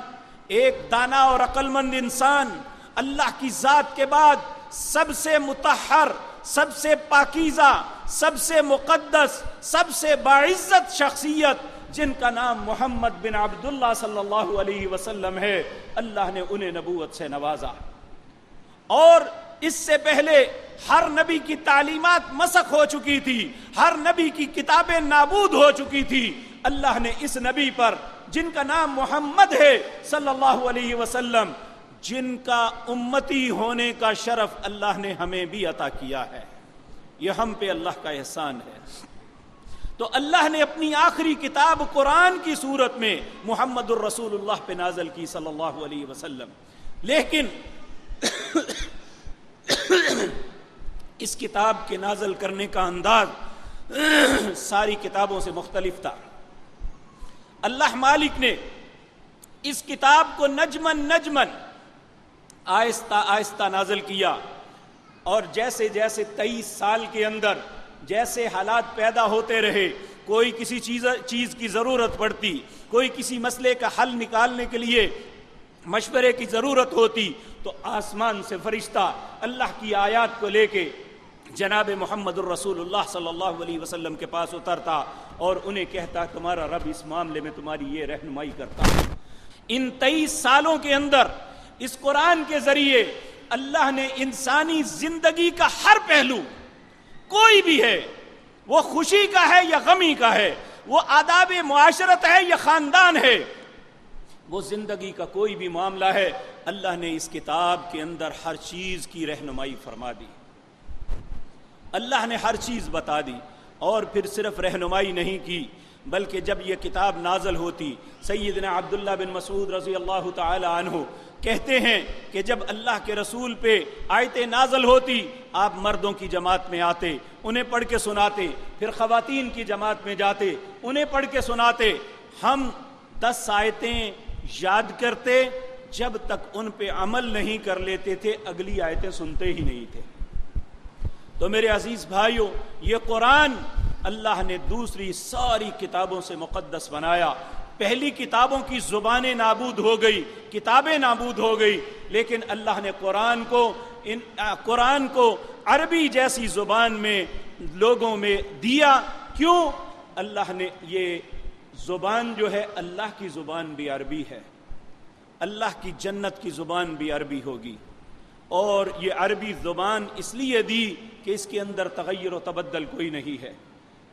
ایک دانا اور عقل مند انسان، اللہ کی ذات کے بعد سب سے مطہر، سب سے پاکیزہ، سب سے مقدس، سب سے باعزت شخصیت جن کا نام محمد بن عبداللہ صلی اللہ علیہ وسلم ہے، اللہ نے انہیں نبوت سے نوازا. اور اس سے پہلے ہر نبی کی تعلیمات مسخ ہو چکی تھی، ہر نبی کی کتابیں نابود ہو چکی تھی. اللہ نے اس نبی پر جن کا نام محمد ہے صلی اللہ علیہ وسلم، جن کا امتی ہونے کا شرف اللہ نے ہمیں بھی عطا کیا ہے۔ یہ ہم پہ اللہ کا احسان ہے۔ تو اللہ نے اپنی آخری کتاب قرآن کی صورت میں محمد الرسول اللہ پہ نازل کی صلی اللہ علیہ وسلم، لیکن اس کتاب کے نازل کرنے کا انداز ساری کتابوں سے مختلف تھا۔ اللہ مالک نے اس کتاب کو نجمن نجمن آہستہ آہستہ نازل کیا، اور جیسے جیسے 23 سال کے اندر جیسے حالات پیدا ہوتے رہے، کوئی کسی چیز کی ضرورت پڑتی، کوئی کسی مسئلے کا حل نکالنے کے لیے مشورے کی ضرورت ہوتی، تو آسمان سے فرشتہ اللہ کی آیات کو لے کے جناب محمد الرسول اللہ صلی اللہ علیہ وسلم کے پاس اترتا اور انہیں کہتا تمہارا رب اس معاملے میں تمہاری یہ رہنمائی کرتا۔ ان 23 سالوں کے اندر اس قرآن کے ذریعے اللہ نے انسانی زندگی کا ہر پہلو، کوئی بھی ہے، وہ خوشی کا ہے یا غمی کا ہے، وہ آداب معاشرت ہے یا خاندان ہے، وہ زندگی کا کوئی بھی معاملہ ہے، اللہ نے اس کتاب کے اندر ہر چیز کی رہنمائی فرما دی، اللہ نے ہر چیز بتا دی۔ اور پھر صرف رہنمائی نہیں کی، بلکہ جب یہ کتاب نازل ہوتی، سیدنا عبداللہ بن مسعود رضی اللہ تعالی عنہ کہتے ہیں کہ جب اللہ کے رسول پہ آیتیں نازل ہوتی، آپ مردوں کی جماعت میں آتے، انہیں پڑھ کے سناتے، پھر خواتین کی جماعت میں جاتے، انہیں پڑھ کے سناتے، ہم 10 آیتیں یاد کرتے، جب تک ان پہ عمل نہیں کر لیتے تھے اگلی آیتیں سنتے ہی نہیں تھے۔ تو میرے عزیز بھائیوں، یہ قرآن اللہ نے دوسری ساری کتابوں سے مقدس بنایا۔ پہلی کتابوں کی زبانیں نابود ہو گئی، کتابیں نابود ہو گئی، لیکن اللہ نے قرآن کو عربی جیسی زبان میں لوگوں میں دیا۔ کیوں؟ اللہ نے یہ زبان جو ہے، اللہ کی زبان بھی عربی ہے، اللہ کی جنت کی زبان بھی عربی ہوگی، اور یہ عربی زبان اس لیے دی کہ اس کے اندر تغیر و تبدل کوئی نہیں ہے۔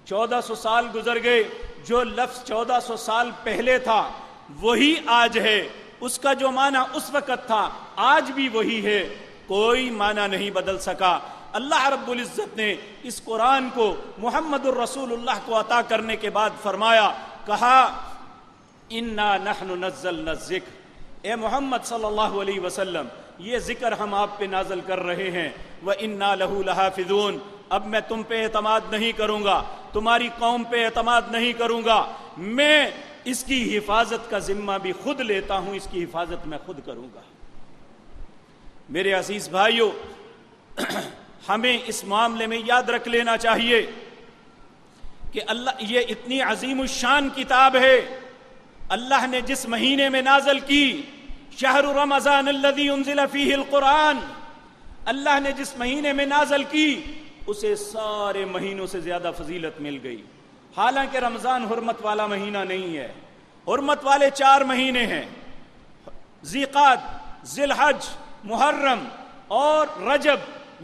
1400 سال گزر گئے، جو لفظ 1400 سال پہلے تھا وہی آج ہے، اس کا جو معنی اس وقت تھا آج بھی وہی ہے، کوئی معنی نہیں بدل سکا۔ اللہ رب العزت نے اس قرآن کو محمد الرسول اللہ کو عطا کرنے کے بعد فرمایا، کہا اِنَّا نَحْنُ نَزَّلْنَا الذِّكْرَ، اے محمد صلی اللہ علیہ وسلم یہ ذکر ہم آپ پہ نازل کر رہے ہیں، وَإِنَّا لَهُ لَحَافِظُونَ، اب میں تم پہ اعتماد نہیں کروں گا، تمہاری قوم پہ اعتماد نہیں کروں گا، میں اس کی حفاظت کا ذمہ بھی خود لیتا ہوں، اس کی حفاظت میں خود کروں گا۔ میرے عزیز بھائیوں، ہمیں اس معاملے میں یاد رکھ لینا چاہیے کہ اللہ یہ اتنی عظیم الشان کتاب ہے، اللہ نے جس مہینے میں نازل کی، شہر رمضان الذی انزل فیہ القرآن، اللہ نے جس مہینے میں نازل کی اسے سارے مہینوں سے زیادہ فضیلت مل گئی۔ حالانکہ رمضان حرمت والا مہینہ نہیں ہے، حرمت والے 4 مہینے ہیں، ذی قعدہ، ذی الحج، محرم اور رجب،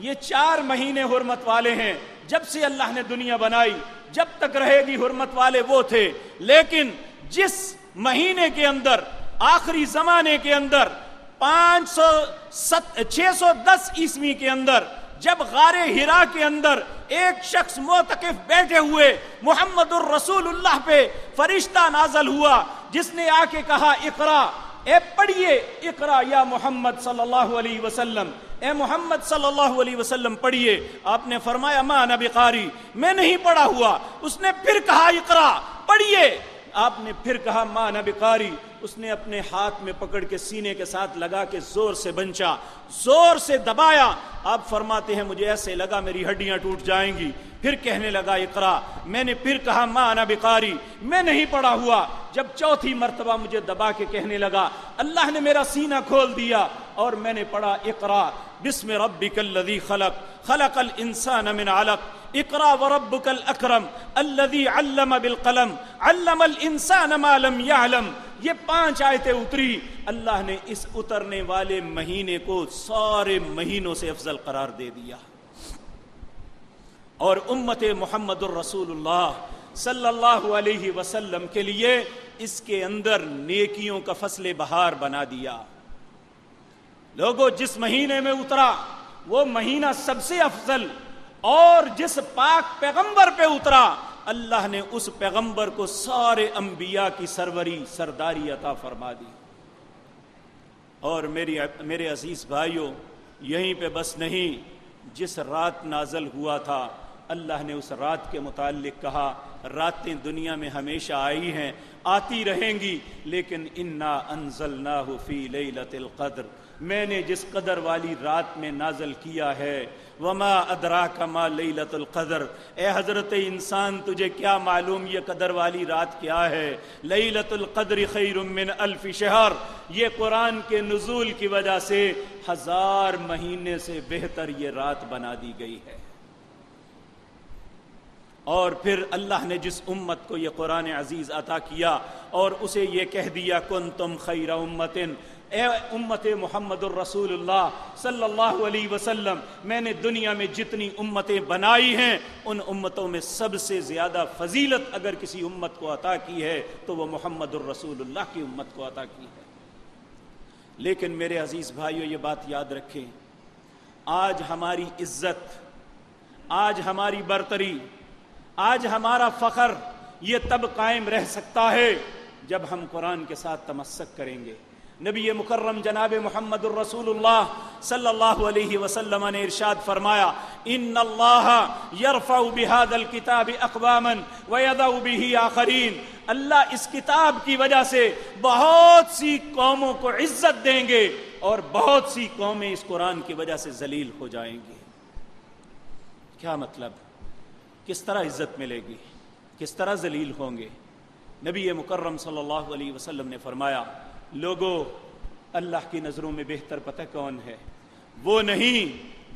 یہ 4 مہینے حرمت والے ہیں۔ جب سے اللہ نے دنیا بنائی جب تک رہے گی حرمت والے وہ تھے، لیکن جس مہینے کے اندر آخری زمانے کے اندر 610 عیسوی کے اندر جب غار حرا کے اندر ایک شخص معتکف بیٹھے ہوئے محمد الرسول اللہ پہ فرشتہ نازل ہوا، جس نے آ کے کہا اقرا، اے پڑھیے، اقرا یا محمد صلی اللہ علیہ وسلم، اے محمد صلی اللہ علیہ وسلم پڑھیے۔ آپ نے فرمایا ما انا بقاری، میں نہیں پڑھا ہوا۔ اس نے پھر کہا اقرا، پڑھیے۔ آپ نے پھر کہا ما انا بقاری۔ اس نے اپنے ہاتھ میں پکڑ کے سینے کے ساتھ لگا کے زور سے بنچا، زور سے دبایا۔ آپ فرماتے ہیں مجھے ایسے لگا میری ہڈیاں ٹوٹ جائیں گی۔ پھر کہنے لگا اقرا، میں نے پھر کہا ما انا بقاری، میں نہیں پڑھا ہوا۔ جب چوتھی مرتبہ مجھے دبا کے کہنے لگا، اللہ نے میرا سینہ کھول دیا اور میں نے پڑھا اقرا بسم ربک الذی خلق، خلق الانسان من علق، اقرا وربک الاکرم الذی علم بالقلم، علم الانسان ما لم يعلم۔ یہ 5 آیتیں اتری۔ اللہ نے اس اترنے والے مہینے کو سارے مہینوں سے افضل قرار دے دیا، اور امت محمد الرسول اللہ صلی اللہ علیہ وسلم کے لیے اس کے اندر نیکیوں کا فصل بہار بنا دیا۔ لوگوں، جس مہینے میں اترا وہ مہینہ سب سے افضل، اور جس پاک پیغمبر پہ اترا اللہ نے اس پیغمبر کو سارے انبیاء کی سرداری عطا فرما دی۔ اور میرے عزیز بھائیوں، یہیں پہ بس نہیں، جس رات نازل ہوا تھا اللہ نے اس رات کے متعلق کہا راتیں دنیا میں ہمیشہ آئی ہیں، آتی رہیں گی، لیکن انا انزلناہ فی لیلۃ القدر، میں نے جس قدر والی رات میں نازل کیا ہے۔ وما ادراک ما لیلۃ القدر، اے حضرت انسان تجھے کیا معلوم یہ قدر والی رات کیا ہے؟ لیلۃ القدر خیر من الف شہر، یہ قرآن کے نزول کی وجہ سے 1000 مہینے سے بہتر یہ رات بنا دی گئی ہے۔ اور پھر اللہ نے جس امت کو یہ قرآن عزیز عطا کیا اور اسے یہ کہہ دیا کنتم خیر امت، اے امت محمد الرسول اللہ صلی اللہ علیہ وسلم، میں نے دنیا میں جتنی امتیں بنائی ہیں ان امتوں میں سب سے زیادہ فضیلت اگر کسی امت کو عطا کی ہے تو وہ محمد الرسول اللہ کی امت کو عطا کی ہے۔ لیکن میرے عزیز بھائیو، یہ بات یاد رکھیں، آج ہماری عزت، آج ہماری برتری، آج ہمارا فخر یہ تب قائم رہ سکتا ہے جب ہم قرآن کے ساتھ تمسک کریں گے۔ نبی مکرم جناب محمد الرسول اللہ صلی اللہ علیہ وسلم نے ارشاد فرمایا ان اللہ یرفع بہذا الکتاب اقواما ویضع بہ آخرین، اللہ اس کتاب کی وجہ سے بہت سی قوموں کو عزت دیں گے اور بہت سی قومیں اس قرآن کی وجہ سے ذلیل ہو جائیں گی۔ کیا مطلب؟ کس طرح عزت ملے گی؟ کس طرح ذلیل ہوں گے؟ نبی مکرم صلی اللہ علیہ وسلم نے فرمایا لوگوں، اللہ کی نظروں میں بہتر پتہ کون ہے؟ وہ نہیں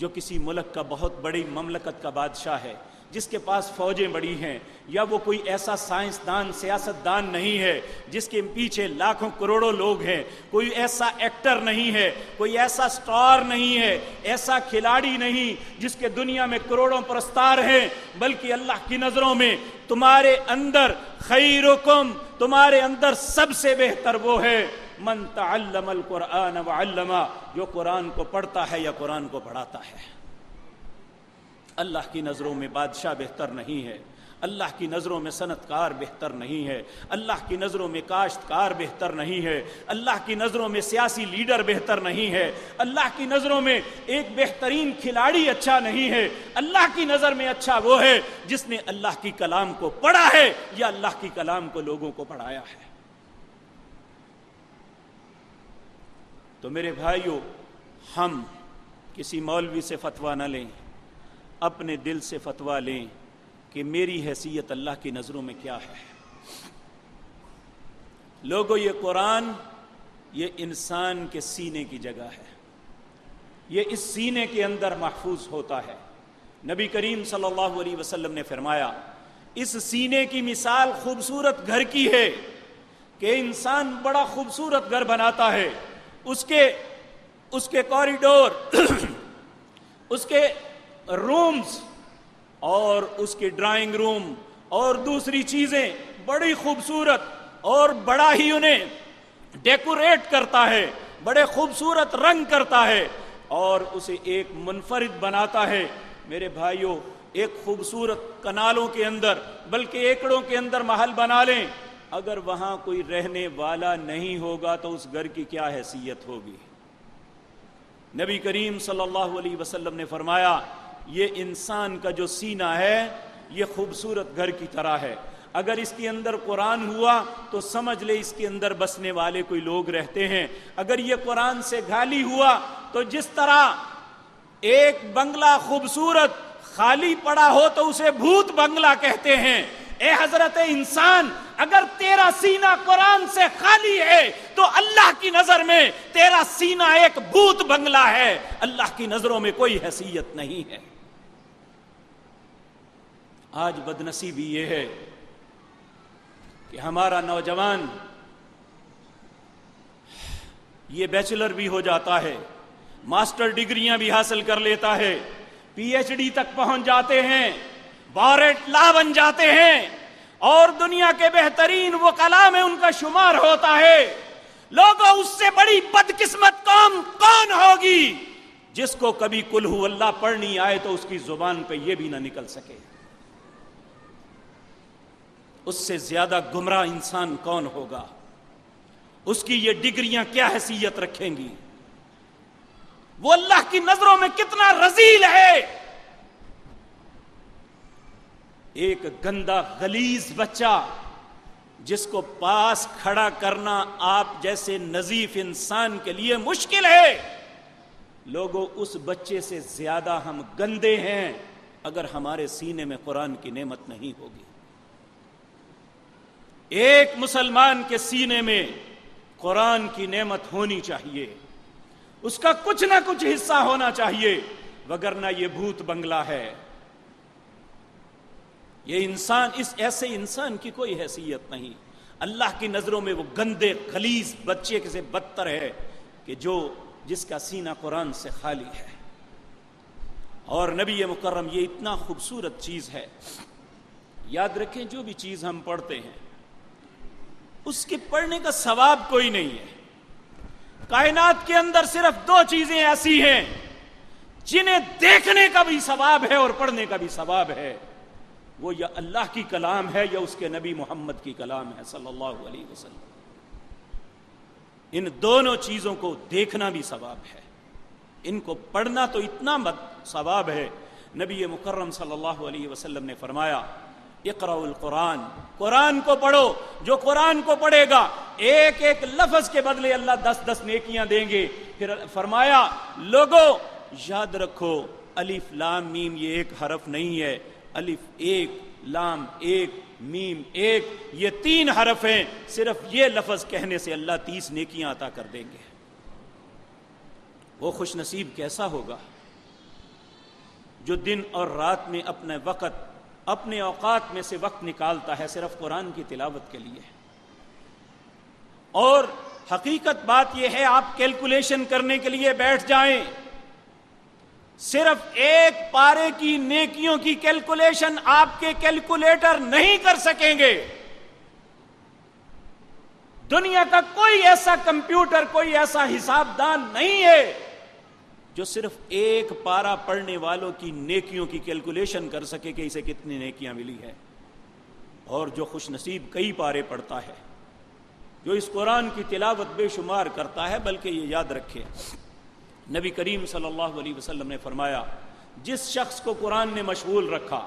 جو کسی ملک کا بہت بڑی مملکت کا بادشاہ ہے، جس کے پاس فوجیں بڑی ہیں، یا وہ کوئی ایسا سائنسدان سیاستدان نہیں ہے جس کے پیچھے لاکھوں کروڑوں لوگ ہیں، کوئی ایسا ایکٹر نہیں ہے، کوئی ایسا سٹار نہیں ہے، ایسا کھلاڑی نہیں جس کے دنیا میں کروڑوں پرستار ہیں، بلکہ اللہ کی نظروں میں تمہارے اندر خیرکم، تمہارے اندر سب سے بہتر وہ ہے من تعلم القرآن وعلمہ، جو قرآن کو پڑھتا ہے یا قرآن کو پڑھاتا ہے۔ اللہ کی نظروں میں بادشاہ بہتر نہیں ہے، اللہ کی نظروں میں صنعت کار بہتر نہیں ہے، اللہ کی نظروں میں کاشتکار بہتر نہیں ہے، اللہ کی نظروں میں سیاسی لیڈر بہتر نہیں ہے، اللہ کی نظروں میں ایک بہترین کھلاڑی اچھا نہیں ہے۔ اللہ کی نظر میں اچھا وہ ہے جس نے اللہ کی کلام کو پڑھا ہے یا اللہ کی کلام کو لوگوں کو پڑھایا ہے۔ تو میرے بھائیو، ہم کسی مولوی سے فتویٰ نہ لیں، اپنے دل سے فتویٰ لیں کہ میری حیثیت اللہ کی نظروں میں کیا ہے۔ لوگوں، یہ قرآن یہ انسان کے سینے کی جگہ ہے، یہ اس سینے کے اندر محفوظ ہوتا ہے۔ نبی کریم صلی اللہ علیہ وسلم نے فرمایا اس سینے کی مثال خوبصورت گھر کی ہے کہ انسان بڑا خوبصورت گھر بناتا ہے، اس کے کوریڈور اس کے رومز اور اس کے ڈرائنگ روم اور دوسری چیزیں بڑی خوبصورت اور بڑا ہی انہیں ڈیکوریٹ کرتا ہے، بڑے خوبصورت رنگ کرتا ہے اور اسے ایک منفرد بناتا ہے۔ میرے بھائیوں، ایک خوبصورت کنالوں کے اندر بلکہ ایکڑوں کے اندر محل بنا لیں، اگر وہاں کوئی رہنے والا نہیں ہوگا تو اس گھر کی کیا حیثیت ہوگی؟ نبی کریم صلی اللہ علیہ وسلم نے فرمایا یہ انسان کا جو سینہ ہے یہ خوبصورت گھر کی طرح ہے، اگر اس کے اندر قرآن ہوا تو سمجھ لے اس کے اندر بسنے والے کوئی لوگ رہتے ہیں، اگر یہ قرآن سے خالی ہوا تو جس طرح ایک بنگلہ خوبصورت خالی پڑا ہو تو اسے بھوت بنگلہ کہتے ہیں، اے حضرت انسان اگر تیرا سینہ قرآن سے خالی ہے تو اللہ کی نظر میں تیرا سینہ ایک بھوت بنگلہ ہے، اللہ کی نظروں میں کوئی حیثیت نہیں ہے۔ آج بدنصیبی یہ ہے کہ ہمارا نوجوان یہ بیچلر بھی ہو جاتا ہے، ماسٹر ڈگریاں بھی حاصل کر لیتا ہے، پی ایچ ڈی تک پہنچ جاتے ہیں، بارٹ لا بن جاتے ہیں، اور دنیا کے بہترین وکلاء میں ان کا شمار ہوتا ہے. لوگوں اس سے بڑی بدقسمت قوم کون ہوگی جس کو کبھی قل ہو اللہ پڑھنی آئے تو اس کی زبان پہ یہ بھی نہ نکل سکے. اس سے زیادہ گمراہ انسان کون ہوگا؟ اس کی یہ ڈگریاں کیا حیثیت رکھیں گی؟ وہ اللہ کی نظروں میں کتنا رذیل ہے. ایک گندا غلیظ بچہ جس کو پاس کھڑا کرنا آپ جیسے نظیف انسان کے لیے مشکل ہے، لوگوں اس بچے سے زیادہ ہم گندے ہیں اگر ہمارے سینے میں قرآن کی نعمت نہیں ہوگی. ایک مسلمان کے سینے میں قرآن کی نعمت ہونی چاہیے، اس کا کچھ نہ کچھ حصہ ہونا چاہیے، وگرنہ یہ بھوت بنگلہ ہے. یہ انسان، اس ایسے انسان کی کوئی حیثیت نہیں. اللہ کی نظروں میں وہ گندے غلیظ بچے سے بدتر ہے کہ جس کا سینہ قرآن سے خالی ہے. اور نبی مکرم، یہ اتنا خوبصورت چیز ہے. یاد رکھیں جو بھی چیز ہم پڑھتے ہیں اس کے پڑھنے کا ثواب کوئی نہیں ہے. کائنات کے اندر صرف دو چیزیں ایسی ہیں جنہیں دیکھنے کا بھی ثواب ہے اور پڑھنے کا بھی ثواب ہے. وہ یا اللہ کی کلام ہے یا اس کے نبی محمد کی کلام ہے صلی اللہ علیہ وسلم. ان دونوں چیزوں کو دیکھنا بھی ثواب ہے، ان کو پڑھنا تو اتنا ثواب ہے. نبی مکرم صلی اللہ علیہ وسلم نے فرمایا اقرأوا القرآن، قرآن کو پڑھو. جو قرآن کو پڑھے گا ایک ایک لفظ کے بدلے اللہ 10 نیکیاں دیں گے. پھر فرمایا لوگوں یاد رکھو الف لام میم یہ ایک حرف نہیں ہے، الف ایک، لام ایک، میم ایک، یہ 3 حرف ہیں. صرف یہ لفظ کہنے سے اللہ 30 نیکیاں عطا کر دیں گے. وہ خوش نصیب کیسا ہوگا جو دن اور رات میں اپنے وقت، اپنے اوقات میں سے وقت نکالتا ہے صرف قرآن کی تلاوت کے لیے. اور حقیقت بات یہ ہے، آپ کیلکولیشن کرنے کے لیے بیٹھ جائیں، صرف ایک پارے کی نیکیوں کی کیلکولیشن آپ کے کیلکولیٹر نہیں کر سکیں گے. دنیا کا کوئی ایسا کمپیوٹر، کوئی ایسا حساب دان نہیں ہے جو صرف ایک پارہ پڑھنے والوں کی نیکیوں کی کیلکولیشن کر سکے کہ اسے کتنی نیکیاں ملی ہے. اور جو خوش نصیب کئی پارے پڑھتا ہے، جو اس قرآن کی تلاوت بے شمار کرتا ہے. بلکہ یہ یاد رکھے نبی کریم صلی اللہ علیہ وسلم نے فرمایا جس شخص کو قرآن نے مشغول رکھا،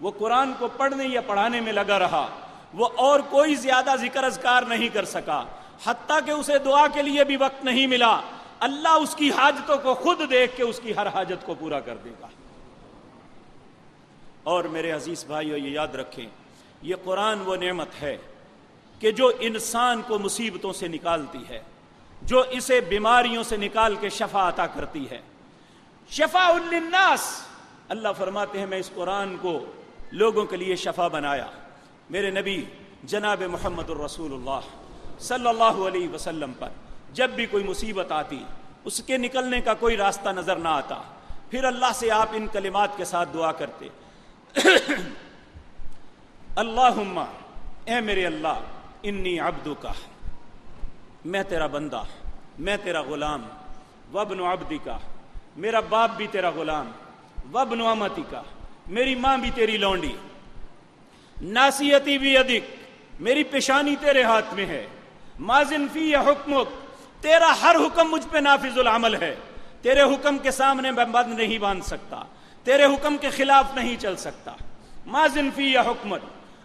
وہ قرآن کو پڑھنے یا پڑھانے میں لگا رہا، وہ اور کوئی زیادہ ذکر اذکار نہیں کر سکا، حتیٰ کہ اسے دعا کے لیے بھی وقت نہیں ملا، اللہ اس کی حاجتوں کو خود دیکھ کے اس کی ہر حاجت کو پورا کر دے گا. اور میرے عزیز بھائیو یہ یاد رکھیں، یہ قرآن وہ نعمت ہے کہ جو انسان کو مصیبتوں سے نکالتی ہے، جو اسے بیماریوں سے نکال کے شفا عطا کرتی ہے. شفاء للناس، اللہ فرماتے ہیں میں اس قرآن کو لوگوں کے لیے شفا بنایا. میرے نبی جناب محمد الرسول اللہ صلی اللہ علیہ وسلم پر جب بھی کوئی مصیبت آتی، اس کے نکلنے کا کوئی راستہ نظر نہ آتا، پھر اللہ سے آپ ان کلمات کے ساتھ دعا کرتے اللہم، اے میرے اللہ، انی عبدک، میں تیرا بندہ، میں تیرا غلام، وابن عبدک، میرا باپ بھی تیرا غلام، وابن امتک، میری ماں بھی تیری لونڈی، ناصیتی بیدک، میری پیشانی تیرے ہاتھ میں ہے، ماضٍ فی حکمک، تیرا ہر حکم مجھ پہ نافذ العمل ہے، تیرے حکم کے سامنے میں بند نہیں باندھ سکتا، تیرے حکم کے خلاف نہیں چل سکتا. ماضٍ فی حکمک،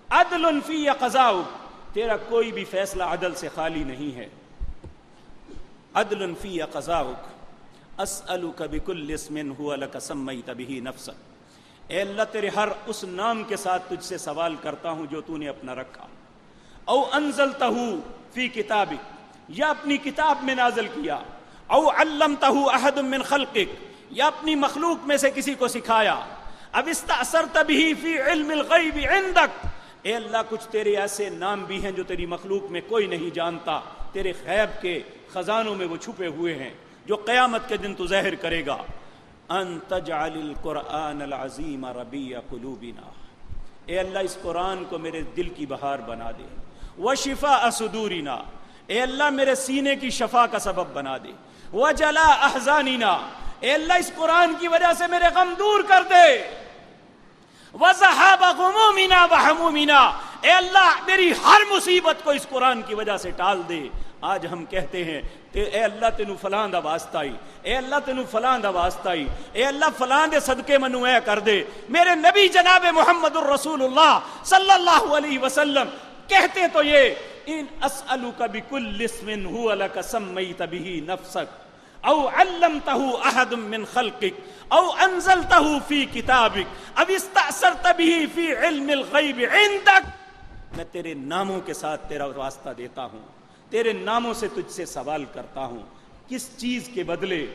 عدل فی قضاؤک، تیرا کوئی بھی فیصلہ عدل سے خالی نہیں ہے. عدل فی قضاؤک، اسألک بکل اسم هو لک سمیت بہ نفسک، اے اللہ تیرے ہر اس نام کے ساتھ تجھ سے سوال کرتا ہوں جو تو نے اپنا رکھا، او انزلتہ فی کتابک، یا اپنی کتاب میں نازل کیا، او علمتہ احد من خلقک، یا اپنی مخلوق میں سے کسی کو سکھایا، اب استأثرت بہ فی علم الغیب عندک، اے اللہ کچھ تیرے ایسے نام بھی ہیں جو تیری مخلوق میں کوئی نہیں جانتا، تیرے غیب کے خزانوں میں وہ چھپے ہوئے ہیں جو قیامت کے دن تو ظاہر کرے گا. ان تجعل القرآن العظیم ربیع قلوبنا، اے اللہ اس قرآن کو میرے دل کی بہار بنا دے. وشفاء صدورنا، اے اللہ میرے سینے کی شفا کا سبب بنا دے. وجلاء احزاننا، اے اللہ اس قرآن کی وجہ سے میرے غم دور کر دے. وذهاب غمومنا وہمومنا، اے اللہ میری ہر مصیبت کو اس قرآن کی وجہ سے ٹال دے. آج ہم کہتے ہیں اے اللہ تینوں فلاں دا واسطہ ہی، اے اللہ تینوں فلاں دا واسطہ ہی، اے اللہ فلاں دے صدقے منو اے کر دے. میرے نبی جناب محمد الرسول اللہ صلی اللہ علیہ وسلم کہتے تو یہ ان اسألک بکل اسم هو لک سمیت به نفسک او علمتہ احد من خلقک او انزلتہ فی کتابک او استأثرت به فی علم الغیب عندک. میں تیرے ناموں کے ساتھ تیرا واسطہ دیتا ہوں، تیرے ناموں سے تجھ سے سوال کرتا ہوں. کس چیز کے بدلے؟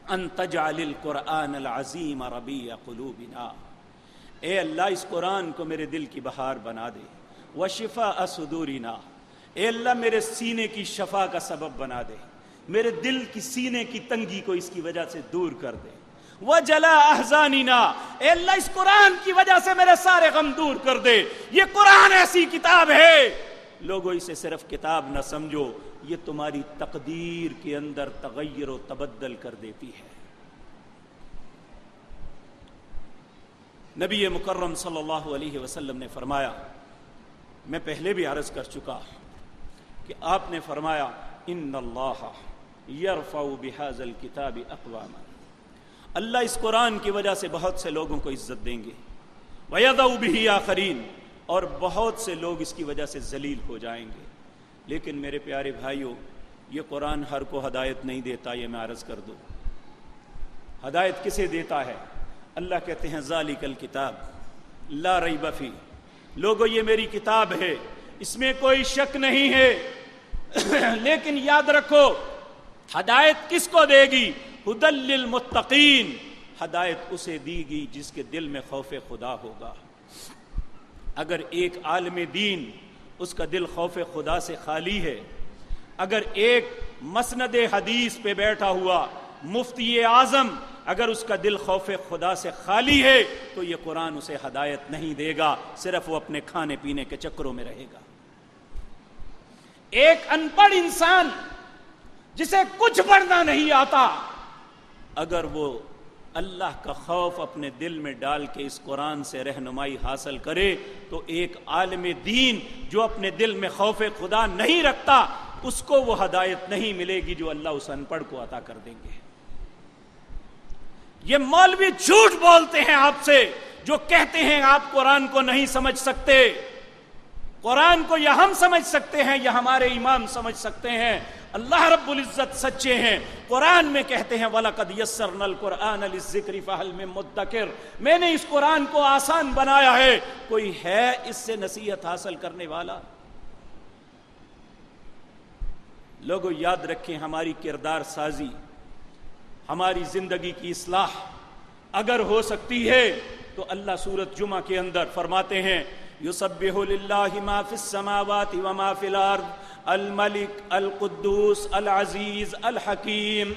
ان تجعل القرآن العظیم ربیع قلوبنا، اے اللہ اس قرآن کو میرے دل کی بہار بنا دے. وشفاء صدورنا، اے اللہ میرے سینے کی شفا کا سبب بنا دے، میرے دل کی سینے کی تنگی کو اس کی وجہ سے دور کر دے. وجلاء احزاننا، اے اللہ اس قرآن کی وجہ سے میرے سارے غم دور کر دے. یہ قرآن ایسی کتاب ہے، لوگوں اسے صرف کتاب نہ سمجھو، یہ تمہاری تقدیر کے اندر تغیر و تبدل کر دیتی ہے. نبی مکرم صلی اللہ علیہ وسلم نے فرمایا، میں پہلے بھی عرض کر چکا کہ آپ نے فرمایا ان اللہ یرفع بہذا الکتاب اقواما، اللہ اس قرآن کی وجہ سے بہت سے لوگوں کو عزت دیں گے. ویضع بہ آخرین، اور بہت سے لوگ اس کی وجہ سے ذلیل ہو جائیں گے. لیکن میرے پیارے بھائیوں، یہ قرآن ہر کو ہدایت نہیں دیتا، یہ میں عرض کر دوں. ہدایت کسے دیتا ہے؟ اللہ کہتے ہیں ذالک الکتاب لا ریب فیہ، لوگو یہ میری کتاب ہے، اس میں کوئی شک نہیں ہے. لیکن یاد رکھو ہدایت کس کو دے گی؟ ھدی للمتقین، ہدایت اسے دی گی جس کے دل میں خوف خدا ہوگا. اگر ایک عالم دین اس کا دل خوف خدا سے خالی ہے، اگر ایک مسند حدیث پہ بیٹھا ہوا مفتی اعظم اگر اس کا دل خوف خدا سے خالی ہے تو یہ قرآن اسے ہدایت نہیں دے گا، صرف وہ اپنے کھانے پینے کے چکروں میں رہے گا. ایک ان پڑھ انسان جسے کچھ پڑھنا نہیں آتا، اگر وہ اللہ کا خوف اپنے دل میں ڈال کے اس قرآن سے رہنمائی حاصل کرے تو ایک عالم دین جو اپنے دل میں خوف خدا نہیں رکھتا اس کو وہ ہدایت نہیں ملے گی جو اللہ اس ان پڑھ کو عطا کر دیں گے. یہ مولوی جھوٹ بولتے ہیں آپ سے جو کہتے ہیں آپ قرآن کو نہیں سمجھ سکتے. قرآن کو یا ہم سمجھ سکتے ہیں یا ہمارے امام سمجھ سکتے ہیں. اللہ رب العزت سچے ہیں. قرآن میں کہتے ہیں وَلَقَدْ يَسَّرْنَا الْقُرْآنَ لِلذِّكْرِ فَهَلْ مِن مُدَّكِرٍ، میں نے اس قرآن کو آسان بنایا ہے، کوئی ہے اس سے نصیحت حاصل کرنے والا؟ لوگوں یاد رکھیں، ہماری کردار سازی، ہماری زندگی کی اصلاح اگر ہو سکتی ہے تو اللہ سورۃ جمعہ کے اندر فرماتے ہیں یسبح للہ ما فی السماوات وما فی الارض الملک القدوس العزیز الحکیم.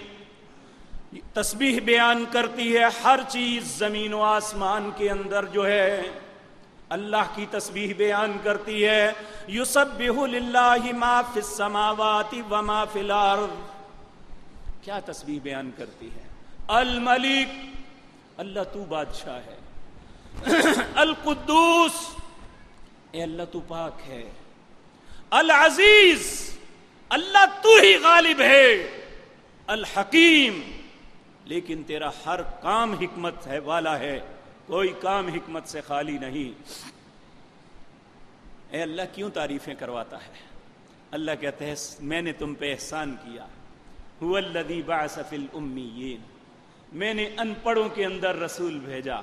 تسبیح بیان کرتی ہے ہر چیز زمین و آسمان کے اندر جو ہے اللہ کی تسبیح بیان کرتی ہے. یسبح للہ ما فی السماوات وما فی الارض، کیا تسبیح بیان کرتی ہے؟ الملک، اللہ تو بادشاہ ہے. القدوس، اے اللہ تو پاک ہے. العزیز، اللہ تو ہی غالب ہے. الحکیم، لیکن تیرا ہر کام حکمت ہے والا ہے، کوئی کام حکمت سے خالی نہیں. اے اللہ کیوں تعریفیں کرواتا ہے؟ اللہ کہتے ہیں میں نے تم پہ احسان کیا. هو الذی بعث فی الامیین، میں نے ان پڑھوں کے اندر رسول بھیجا.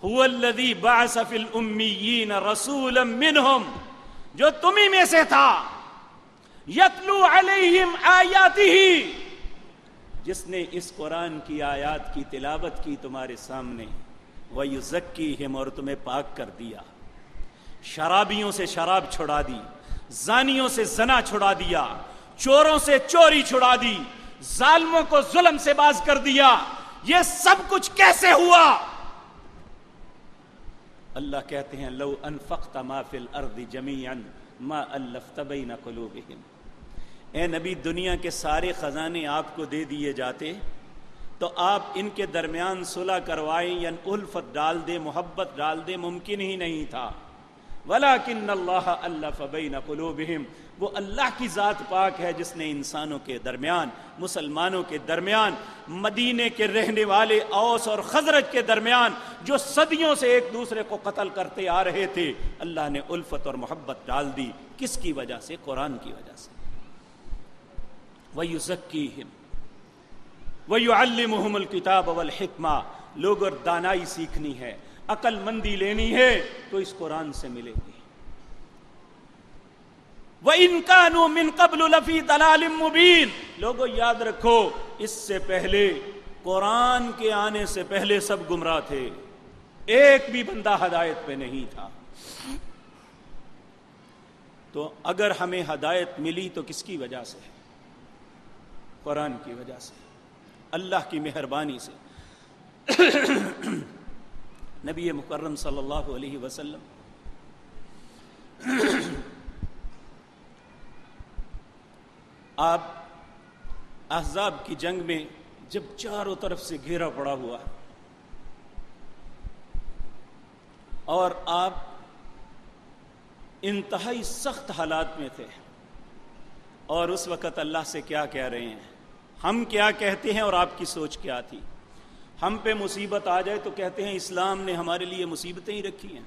هو الذی بعث فی الامیین رسولا منہم، جو تمہیں میں سے تھا. یتلو علیہم آیاتہ، جس نے اس قرآن کی آیات کی تلاوت کی تمہارے سامنے. ویزکیہم، اور تمہیں پاک کر دیا. شرابیوں سے شراب چھڑا دی، زانیوں سے زنا چھڑا دیا، چوروں سے چوری چھڑا دی، ظالموں کو ظلم سے باز کر دیا. یہ سب کچھ کیسے ہوا؟ اللہ کہتے ہیں لو انفقت ما فی الارض جمیعا ما الفت بین قلوبہم، اے نبی دنیا کے سارے خزانے آپ کو دے دیے جاتے تو آپ ان کے درمیان صلح کروائیں یا الفت ڈال دے، محبت ڈال دے، ممکن ہی نہیں تھا۔ وَلَكِنَّ اللَّهَ أَلَّفَ بَيْنَ قُلُوبِهِمْ، وہ اللہ کی ذات پاک ہے جس نے انسانوں کے درمیان، مسلمانوں کے درمیان، مدینے کے رہنے والے اوس اور خزرج کے درمیان جو صدیوں سے ایک دوسرے کو قتل کرتے آ رہے تھے، اللہ نے الفت اور محبت ڈال دی۔ کس کی وجہ سے؟ قرآن کی وجہ سے۔ وَيُزَكِّيهِمْ وَيُعَلِّمُهُمُ الْكِتَابَ وَالْحِكْمَةَ، لوگ اور دانائی سیکھنی ہے، عقل مندی لینی ہے تو اس قرآن سے ملے گی۔ وَإِن كَانُوا مِن قَبْلُ لَفِي ضَلَالٍ مُبِينٍ، لوگوں یاد رکھو اس سے پہلے، قرآن کے آنے سے پہلے سب گمراہ تھے، ایک بھی بندہ ہدایت پہ نہیں تھا۔ تو اگر ہمیں ہدایت ملی تو کس کی وجہ سے؟ قرآن کی وجہ سے، اللہ کی مہربانی سے۔ نبی مکرم صلی اللہ علیہ وسلم آپ احزاب کی جنگ میں جب چاروں طرف سے گھیرا پڑا ہوا اور آپ انتہائی سخت حالات میں تھے، اور اس وقت اللہ سے کیا کہہ رہے ہیں، ہم کیا کہتے ہیں اور آپ کی سوچ کیا تھی؟ ہم پہ مصیبت آ جائے تو کہتے ہیں اسلام نے ہمارے لیے مصیبتیں ہی رکھی ہیں،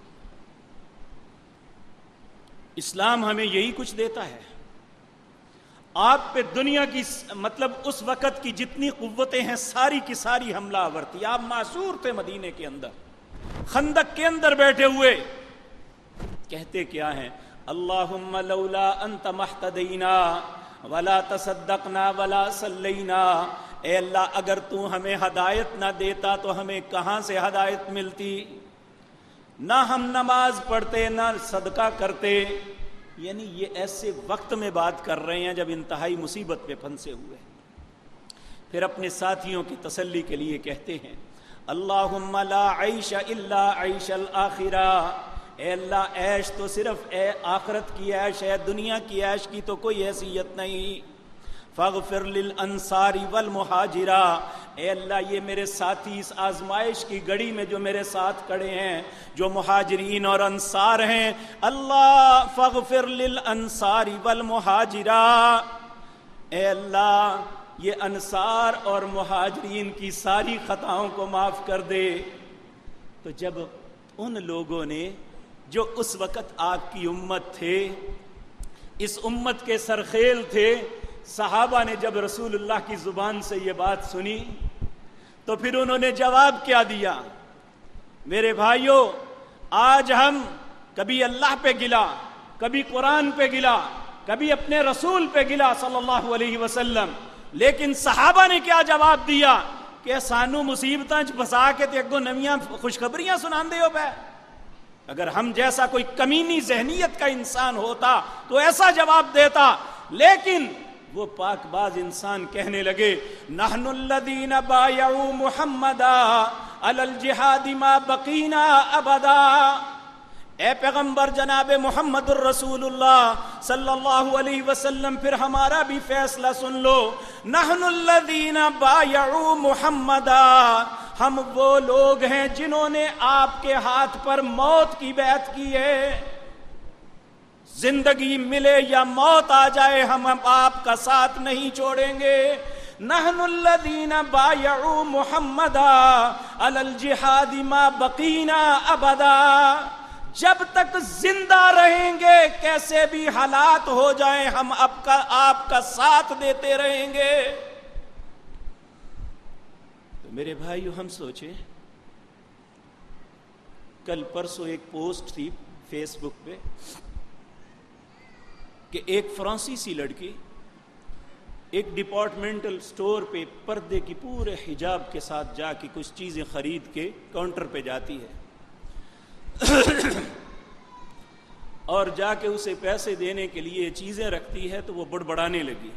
اسلام ہمیں یہی کچھ دیتا ہے۔ آپ پہ دنیا کی مطلب اس وقت کی جتنی قوتیں ہیں ساری کی ساری حملہ آور تھی، آپ معصور تھے مدینے کے اندر، خندق کے اندر بیٹھے ہوئے، کہتے کیا ہیں، اللہم لولا انت مہتدینا ولا تصدقنا ولا صلینا، اے اللہ اگر تو ہمیں ہدایت نہ دیتا تو ہمیں کہاں سے ہدایت ملتی، نہ ہم نماز پڑھتے نہ صدقہ کرتے۔ یعنی یہ ایسے وقت میں بات کر رہے ہیں جب انتہائی مصیبت پہ پھنسے ہوئے۔ پھر اپنے ساتھیوں کی تسلی کے لیے کہتے ہیں، اللہم لا عیش الا عیش الآخرہ، اے اللہ عیش تو صرف آخرت کی عیش ہے، دنیا کی عیش کی تو کوئی حیثیت نہیں۔ فاغفر للانصار والمہاجرہ، اے اللہ یہ میرے ساتھی اس آزمائش کی گھڑی میں جو میرے ساتھ کھڑے ہیں، جو مہاجرین اور انصار ہیں، اللہ فاغفر للانصار والمہاجرہ، اے اللہ یہ انصار اور مہاجرین کی ساری خطاؤں کو معاف کر دے۔ تو جب ان لوگوں نے جو اس وقت آپ کی امت تھے، اس امت کے سرخیل تھے، صحابہ نے جب رسول اللہ کی زبان سے یہ بات سنی تو پھر انہوں نے جواب کیا دیا، میرے بھائیوں آج ہم کبھی اللہ پہ گلا، کبھی قرآن پہ گلا، کبھی اپنے رسول پہ گلا صلی اللہ علیہ وسلم، لیکن صحابہ نے کیا جواب دیا کہ سانو مصیبتاں بسا کے تے اگوں نویاں خوشخبریاں سنان دے ہو پہ۔ اگر ہم جیسا کوئی کمینی ذہنیت کا انسان ہوتا تو ایسا جواب دیتا، لیکن وہ پاک باز انسان کہنے لگے، نحن الذین بایعوا محمدا علی الجہاد ما بقینا ابدا، اے پیغمبر جناب محمد الرسول اللہ صلی اللہ علیہ وسلم پھر ہمارا بھی فیصلہ سن لو، نحن الذین بایعوا محمدا، ہم وہ لوگ ہیں جنہوں نے آپ کے ہاتھ پر موت کی بیعت کی ہے، زندگی ملے یا موت آ جائے ہم آپ کا ساتھ نہیں چھوڑیں گے۔ نحن الذین بایعوا محمدا علی الجہاد ما بقینا ابدا، جب تک زندہ رہیں گے کیسے بھی حالات ہو جائیں ہم آپ کا ساتھ دیتے رہیں گے۔ تو میرے بھائیو ہم سوچیں، کل پرسوں ایک پوسٹ تھی فیس بک پہ کہ ایک فرانسیسی لڑکی ایک ڈپارٹمنٹل سٹور پہ پردے کی پورے حجاب کے ساتھ جا کے کچھ چیزیں خرید کے کاؤنٹر پہ جاتی ہے اور جا کے اسے پیسے دینے کے لیے چیزیں رکھتی ہے تو وہ بڑبڑانے لگی۔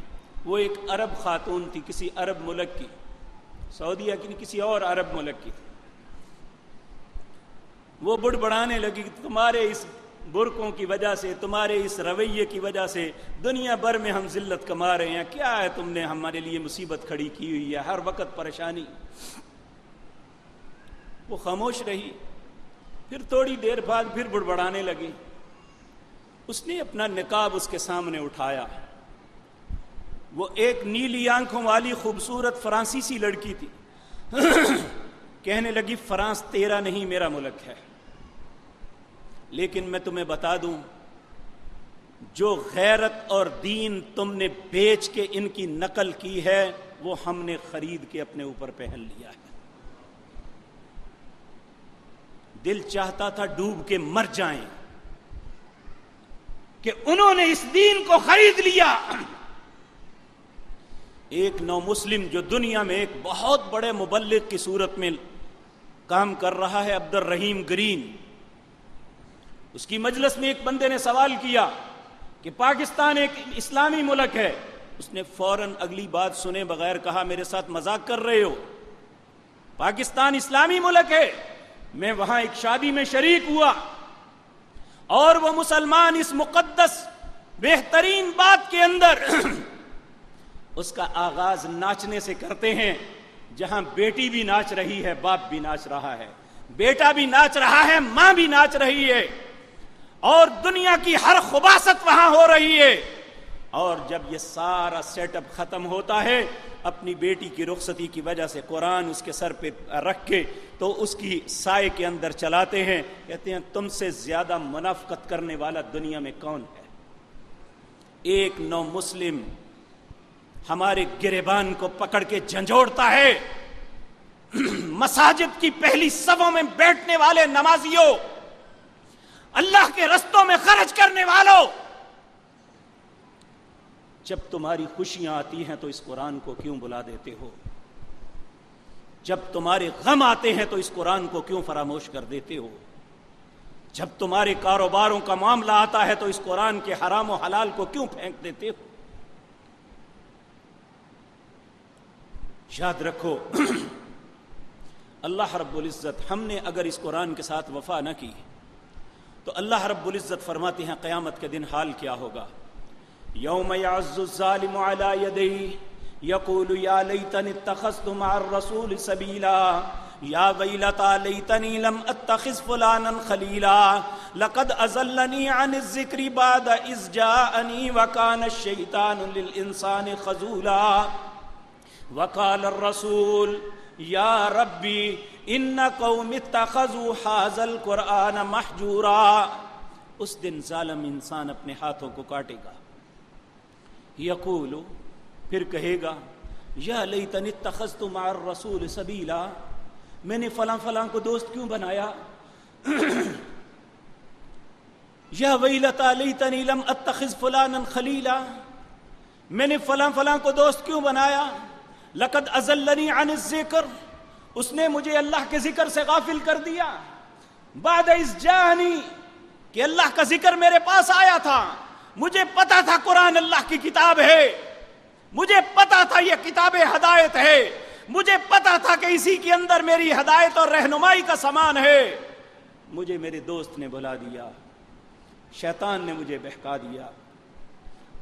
وہ ایک عرب خاتون تھی، کسی عرب ملک کی، سعودیہ کی کسی اور عرب ملک کی تھی۔ وہ بڑبڑانے لگی کہ تمہارے اس برقعوں کی وجہ سے، تمہارے اس رویے کی وجہ سے دنیا بھر میں ہم ذلت کما رہے ہیں، کیا ہے تم نے ہمارے لیے مصیبت کھڑی کی ہوئی ہے، ہر وقت پریشانی۔ وہ خاموش رہی، پھر تھوڑی دیر بعد پھر بڑبڑانے لگی۔ اس نے اپنا نقاب اس کے سامنے اٹھایا، وہ ایک نیلی آنکھوں والی خوبصورت فرانسیسی لڑکی تھی۔ کہنے لگی فرانس تیرا نہیں میرا ملک ہے، لیکن میں تمہیں بتا دوں جو غیرت اور دین تم نے بیچ کے ان کی نقل کی ہے وہ ہم نے خرید کے اپنے اوپر پہن لیا ہے۔ دل چاہتا تھا ڈوب کے مر جائیں کہ انہوں نے اس دین کو خرید لیا۔ ایک نو مسلم جو دنیا میں ایک بہت بڑے مبلغ کی صورت میں کام کر رہا ہے، عبد الرحیم گرین، اس کی مجلس میں ایک بندے نے سوال کیا کہ پاکستان ایک اسلامی ملک ہے۔ اس نے فوراً اگلی بات سنے بغیر کہا میرے ساتھ مذاق کر رہے ہو، پاکستان اسلامی ملک ہے۔ میں وہاں ایک شادی میں شریک ہوا اور وہ مسلمان اس مقدس بہترین بات کے اندر اس کا آغاز ناچنے سے کرتے ہیں، جہاں بیٹی بھی ناچ رہی ہے، باپ بھی ناچ رہا ہے، بیٹا بھی ناچ رہا ہے، ماں بھی ناچ رہی ہے، اور دنیا کی ہر خباثت وہاں ہو رہی ہے۔ اور جب یہ سارا سیٹ اپ ختم ہوتا ہے، اپنی بیٹی کی رخصتی کی وجہ سے قرآن اس کے سر پہ رکھ کے تو اس کی سائے کے اندر چلاتے ہیں، کہتے ہیں تم سے زیادہ منافقت کرنے والا دنیا میں کون ہے؟ ایک نو مسلم ہمارے گریبان کو پکڑ کے جھنجھوڑتا ہے۔ مساجد کی پہلی صفوں میں بیٹھنے والے نمازیوں، اللہ کے رستوں میں خرچ کرنے والوں، جب تمہاری خوشیاں آتی ہیں تو اس قرآن کو کیوں بلا دیتے ہو؟ جب تمہارے غم آتے ہیں تو اس قرآن کو کیوں فراموش کر دیتے ہو؟ جب تمہارے کاروباروں کا معاملہ آتا ہے تو اس قرآن کے حرام و حلال کو کیوں پھینک دیتے ہو؟ یاد رکھو اللہ رب العزت، ہم نے اگر اس قرآن کے ساتھ وفا نہ کی تو اللہ رب العزت فرماتے ہیں قیامت کے دن حال کیا ہوگا؟ یوم یعض الظالم علی یدیہ یقول یا لیتنی اتخذت مع الرسول سبیلا یا ویلتی لیتنی لم اتخذ فلانا خلیلا لقد اضلنی عن الذکر بعد اذ جاءنی وکان الشیطان للانسان خذولا وقال الرسول یا ربی ان قوم اتخذوا ھذا القرآن محجورا۔ اس دن ظالم انسان اپنے ہاتھوں کو کاٹے گا، یقول، پھر کہے گا یا لیتنی اتخذت مع الرسول سبیلا، میں نے فلاں فلاں کو دوست کیوں بنایا؟ یا ویلتا لیتنی لم اتخذ فلانا خلیلا، میں نے فلاں فلاں کو دوست کیوں بنایا؟ لقد اضلنی عن الذکر، اس نے مجھے اللہ کے ذکر سے غافل کر دیا۔ بعد اذ جاءنی، کہ اللہ کا ذکر میرے پاس آیا تھا، مجھے پتا تھا قرآن اللہ کی کتاب ہے، مجھے پتا تھا یہ کتاب ہدایت ہے، مجھے پتا تھا کہ اسی کے اندر میری ہدایت اور رہنمائی کا سامان ہے، مجھے میرے دوست نے بھلا دیا، شیطان نے مجھے بہکا دیا۔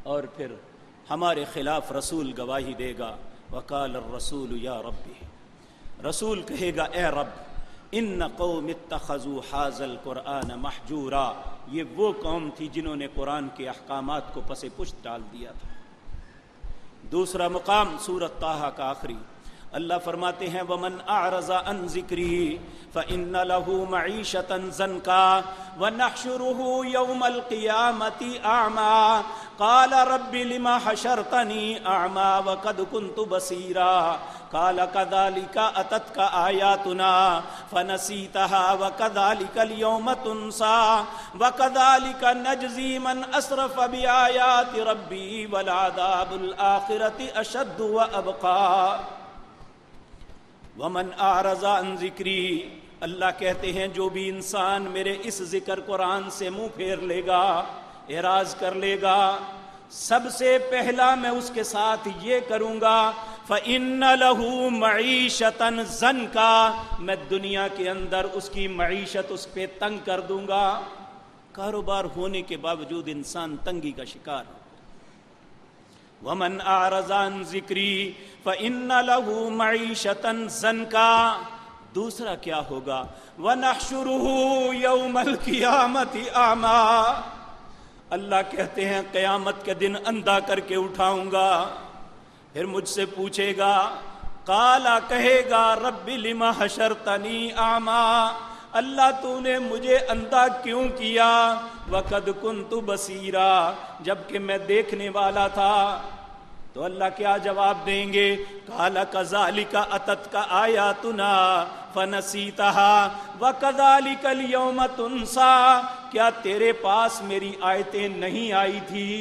اور پھر ہمارے خلاف رسول گواہی دے گا، وقال الرسول یا ربی، رسول کہے گا اے رب، ان قوم اتخذوا ھذا القرآن محجورا، یہ وہ قوم تھی جنہوں نے قرآن کے احکامات کو پس پشت ڈال دیا تھا۔ دوسرا مقام سورۃ طٰہٰ کا آخری، اللہ فرماتے ہیں وَمَنْ أَعْرَضَ عَنْ ذِكْرِي فَإِنَّ لَهُ مَعِيشَةً ضَنْكًا وَنَحْشُرُهُ يَوْمَ الْقِيَامَةِ أَعْمَى قَالَ رَبِّ لِمَ حَشَرْتَنِي أَعْمَى وَقَدْ كُنْتُ بَصِيرًا قَالَ كَذَلِكَ أَتَتْكَ آيَاتُنَا فَنَسِيتَهَا وَكَذَلِكَ الْيَوْمَ تُنْسَى وَكَذَلِكَ نَجْزِي مَنْ أَسْرَفَ بِآيَاتِ رَبِّهِ وَالْعَذَابُ الْآخِرَةِ أَشَدُّ وَأَبْقَىٰ۔ ومن اعرض عن ذکری، اللہ کہتے ہیں جو بھی انسان میرے اس ذکر قرآن سے منہ پھیر لے گا، اعراض کر لے گا، سب سے پہلا میں اس کے ساتھ یہ کروں گا فَإِنَّ لَهُ مَعِيشَةً ضَنْكًا، میں دنیا کے اندر اس کی معیشت اس پہ تنگ کر دوں گا۔ کاروبار ہونے کے باوجود انسان تنگی کا شکار ہو۔ وَمَنْ أَعْرَضَ عَنْ ذِكْرِي فَإِنَّ لَهُ مَعِيشَةً ضَنْكًا، دوسرا کیا ہوگا؟ وَنَحْشُرُهُ يَوْمَ الْقِيَامَةِ أَعْمَى، اللہ کہتے ہیں قیامت کے دن اندھا کر کے اٹھاؤں گا، پھر مجھ سے پوچھے گا، قالا کہے گا رب لم حشرتنی اعمیٰ، اللہ تو نے مجھے اندھا کیوں کیا؟ وقد کنت بصیرا، جبکہ میں دیکھنے والا تھا۔ تو اللہ کیا جواب دیں گے؟ قال کذالک اتتک آیاتنا فنسیتها وکذالک اليوم تنسی، کیا تیرے پاس میری آیتیں نہیں آئی تھی؟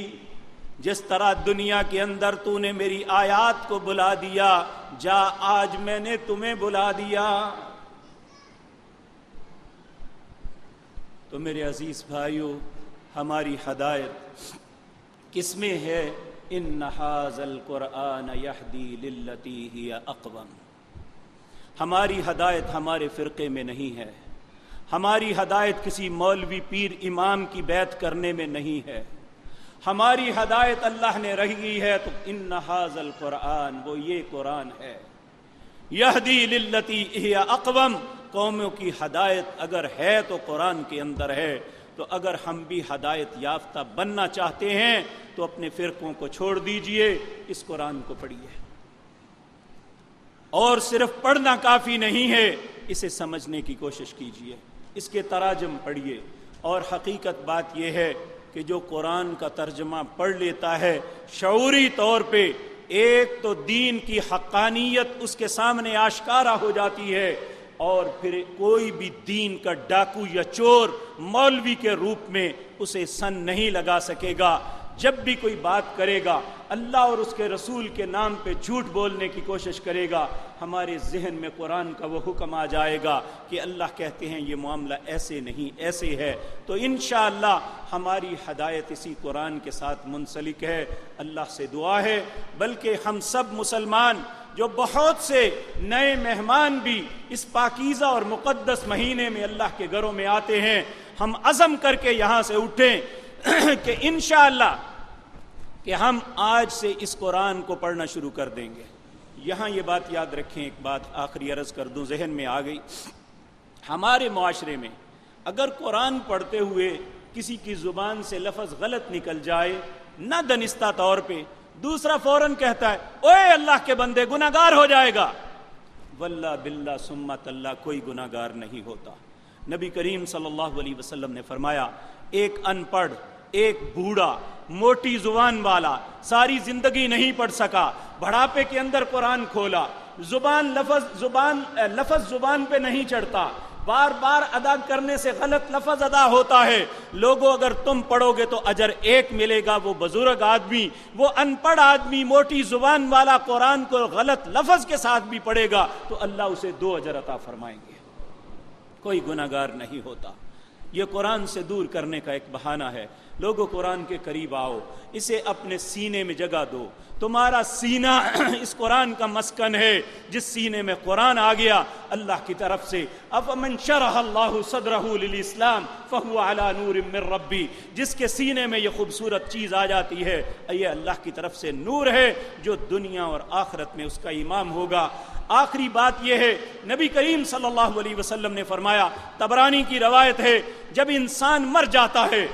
جس طرح دنیا کے اندر تو نے میری آیات کو بلا دیا، جا آج میں نے تمہیں بلا دیا۔ تو میرے عزیز بھائیو، ہماری ہدایت کس میں ہے؟ ان ھذا القرآن یہدی للتی ہی اقوم، ہماری ہدایت ہمارے فرقے میں نہیں ہے، ہماری ہدایت کسی مولوی پیر امام کی بیعت کرنے میں نہیں ہے، ہماری ہدایت اللہ نے رہی ہے۔ تو ان ھذا القرآن، وہ یہ قرآن ہے، یہدی للتی ہی اقوم، قوموں کی ہدایت اگر ہے تو قرآن کے اندر ہے۔ تو اگر ہم بھی ہدایت یافتہ بننا چاہتے ہیں تو اپنے فرقوں کو چھوڑ دیجئے، اس قرآن کو پڑھیے، اور صرف پڑھنا کافی نہیں ہے، اسے سمجھنے کی کوشش کیجئے، اس کے تراجم پڑھیے۔ اور حقیقت بات یہ ہے کہ جو قرآن کا ترجمہ پڑھ لیتا ہے شعوری طور پہ، ایک تو دین کی حقانیت اس کے سامنے آشکارا ہو جاتی ہے، اور پھر کوئی بھی دین کا ڈاکو یا چور مولوی کے روپ میں اسے سن نہیں لگا سکے گا۔ جب بھی کوئی بات کرے گا، اللہ اور اس کے رسول کے نام پہ جھوٹ بولنے کی کوشش کرے گا، ہمارے ذہن میں قرآن کا وہ حکم آ جائے گا کہ اللہ کہتے ہیں یہ معاملہ ایسے نہیں ایسے ہے۔ تو انشاءاللہ ہماری ہدایت اسی قرآن کے ساتھ منسلک ہے۔ اللہ سے دعا ہے، بلکہ ہم سب مسلمان جو بہت سے نئے مہمان بھی اس پاکیزہ اور مقدس مہینے میں اللہ کے گھروں میں آتے ہیں، ہم عزم کر کے یہاں سے اٹھیں کہ انشاءاللہ کہ ہم آج سے اس قرآن کو پڑھنا شروع کر دیں گے۔ یہاں یہ بات یاد رکھیں، ایک بات آخری عرض کر دوں، ذہن میں آ گئی۔ ہمارے معاشرے میں اگر قرآن پڑھتے ہوئے کسی کی زبان سے لفظ غلط نکل جائے، نہ دانستہ طور پہ، دوسرا فوراً کہتا ہے اوے اللہ کے بندے گناہگار ہو جائے گا۔ واللہ باللہ ثم تاللہ کوئی گناہگار نہیں ہوتا۔ نبی کریم صلی اللہ علیہ وسلم نے فرمایا، ایک ان پڑھ، ایک بوڑھا، موٹی زبان والا، ساری زندگی نہیں پڑھ سکا، بڑھاپے کے اندر قرآن کھولا، لفظ زبان پہ نہیں چڑھتا، بار بار ادا کرنے سے غلط لفظ ادا ہوتا ہے، لوگوں اگر تم پڑھو گے تو اجر ایک ملے گا، وہ بزرگ آدمی، وہ ان پڑھ آدمی، موٹی زبان والا قرآن کو غلط لفظ کے ساتھ بھی پڑھے گا تو اللہ اسے 2 اجر عطا فرمائیں گے۔ کوئی گناہگار نہیں ہوتا۔ یہ قرآن سے دور کرنے کا ایک بہانہ ہے۔ لوگوں قرآن کے قریب آؤ، اسے اپنے سینے میں جگہ دو۔ تمہارا سینہ اس قرآن کا مسکن ہے۔ جس سینے میں قرآن آ گیا اللہ کی طرف سے، افمن شرح اللہ صدرہ للاسلام فہو علی نور من ربی، جس کے سینے میں یہ خوبصورت چیز آ جاتی ہے، یہ اللہ کی طرف سے نور ہے جو دنیا اور آخرت میں اس کا امام ہوگا۔ آخری بات یہ ہے، نبی کریم صلی اللہ علیہ وسلم نے فرمایا، طبرانی کی روایت ہے، جب انسان مر جاتا ہے،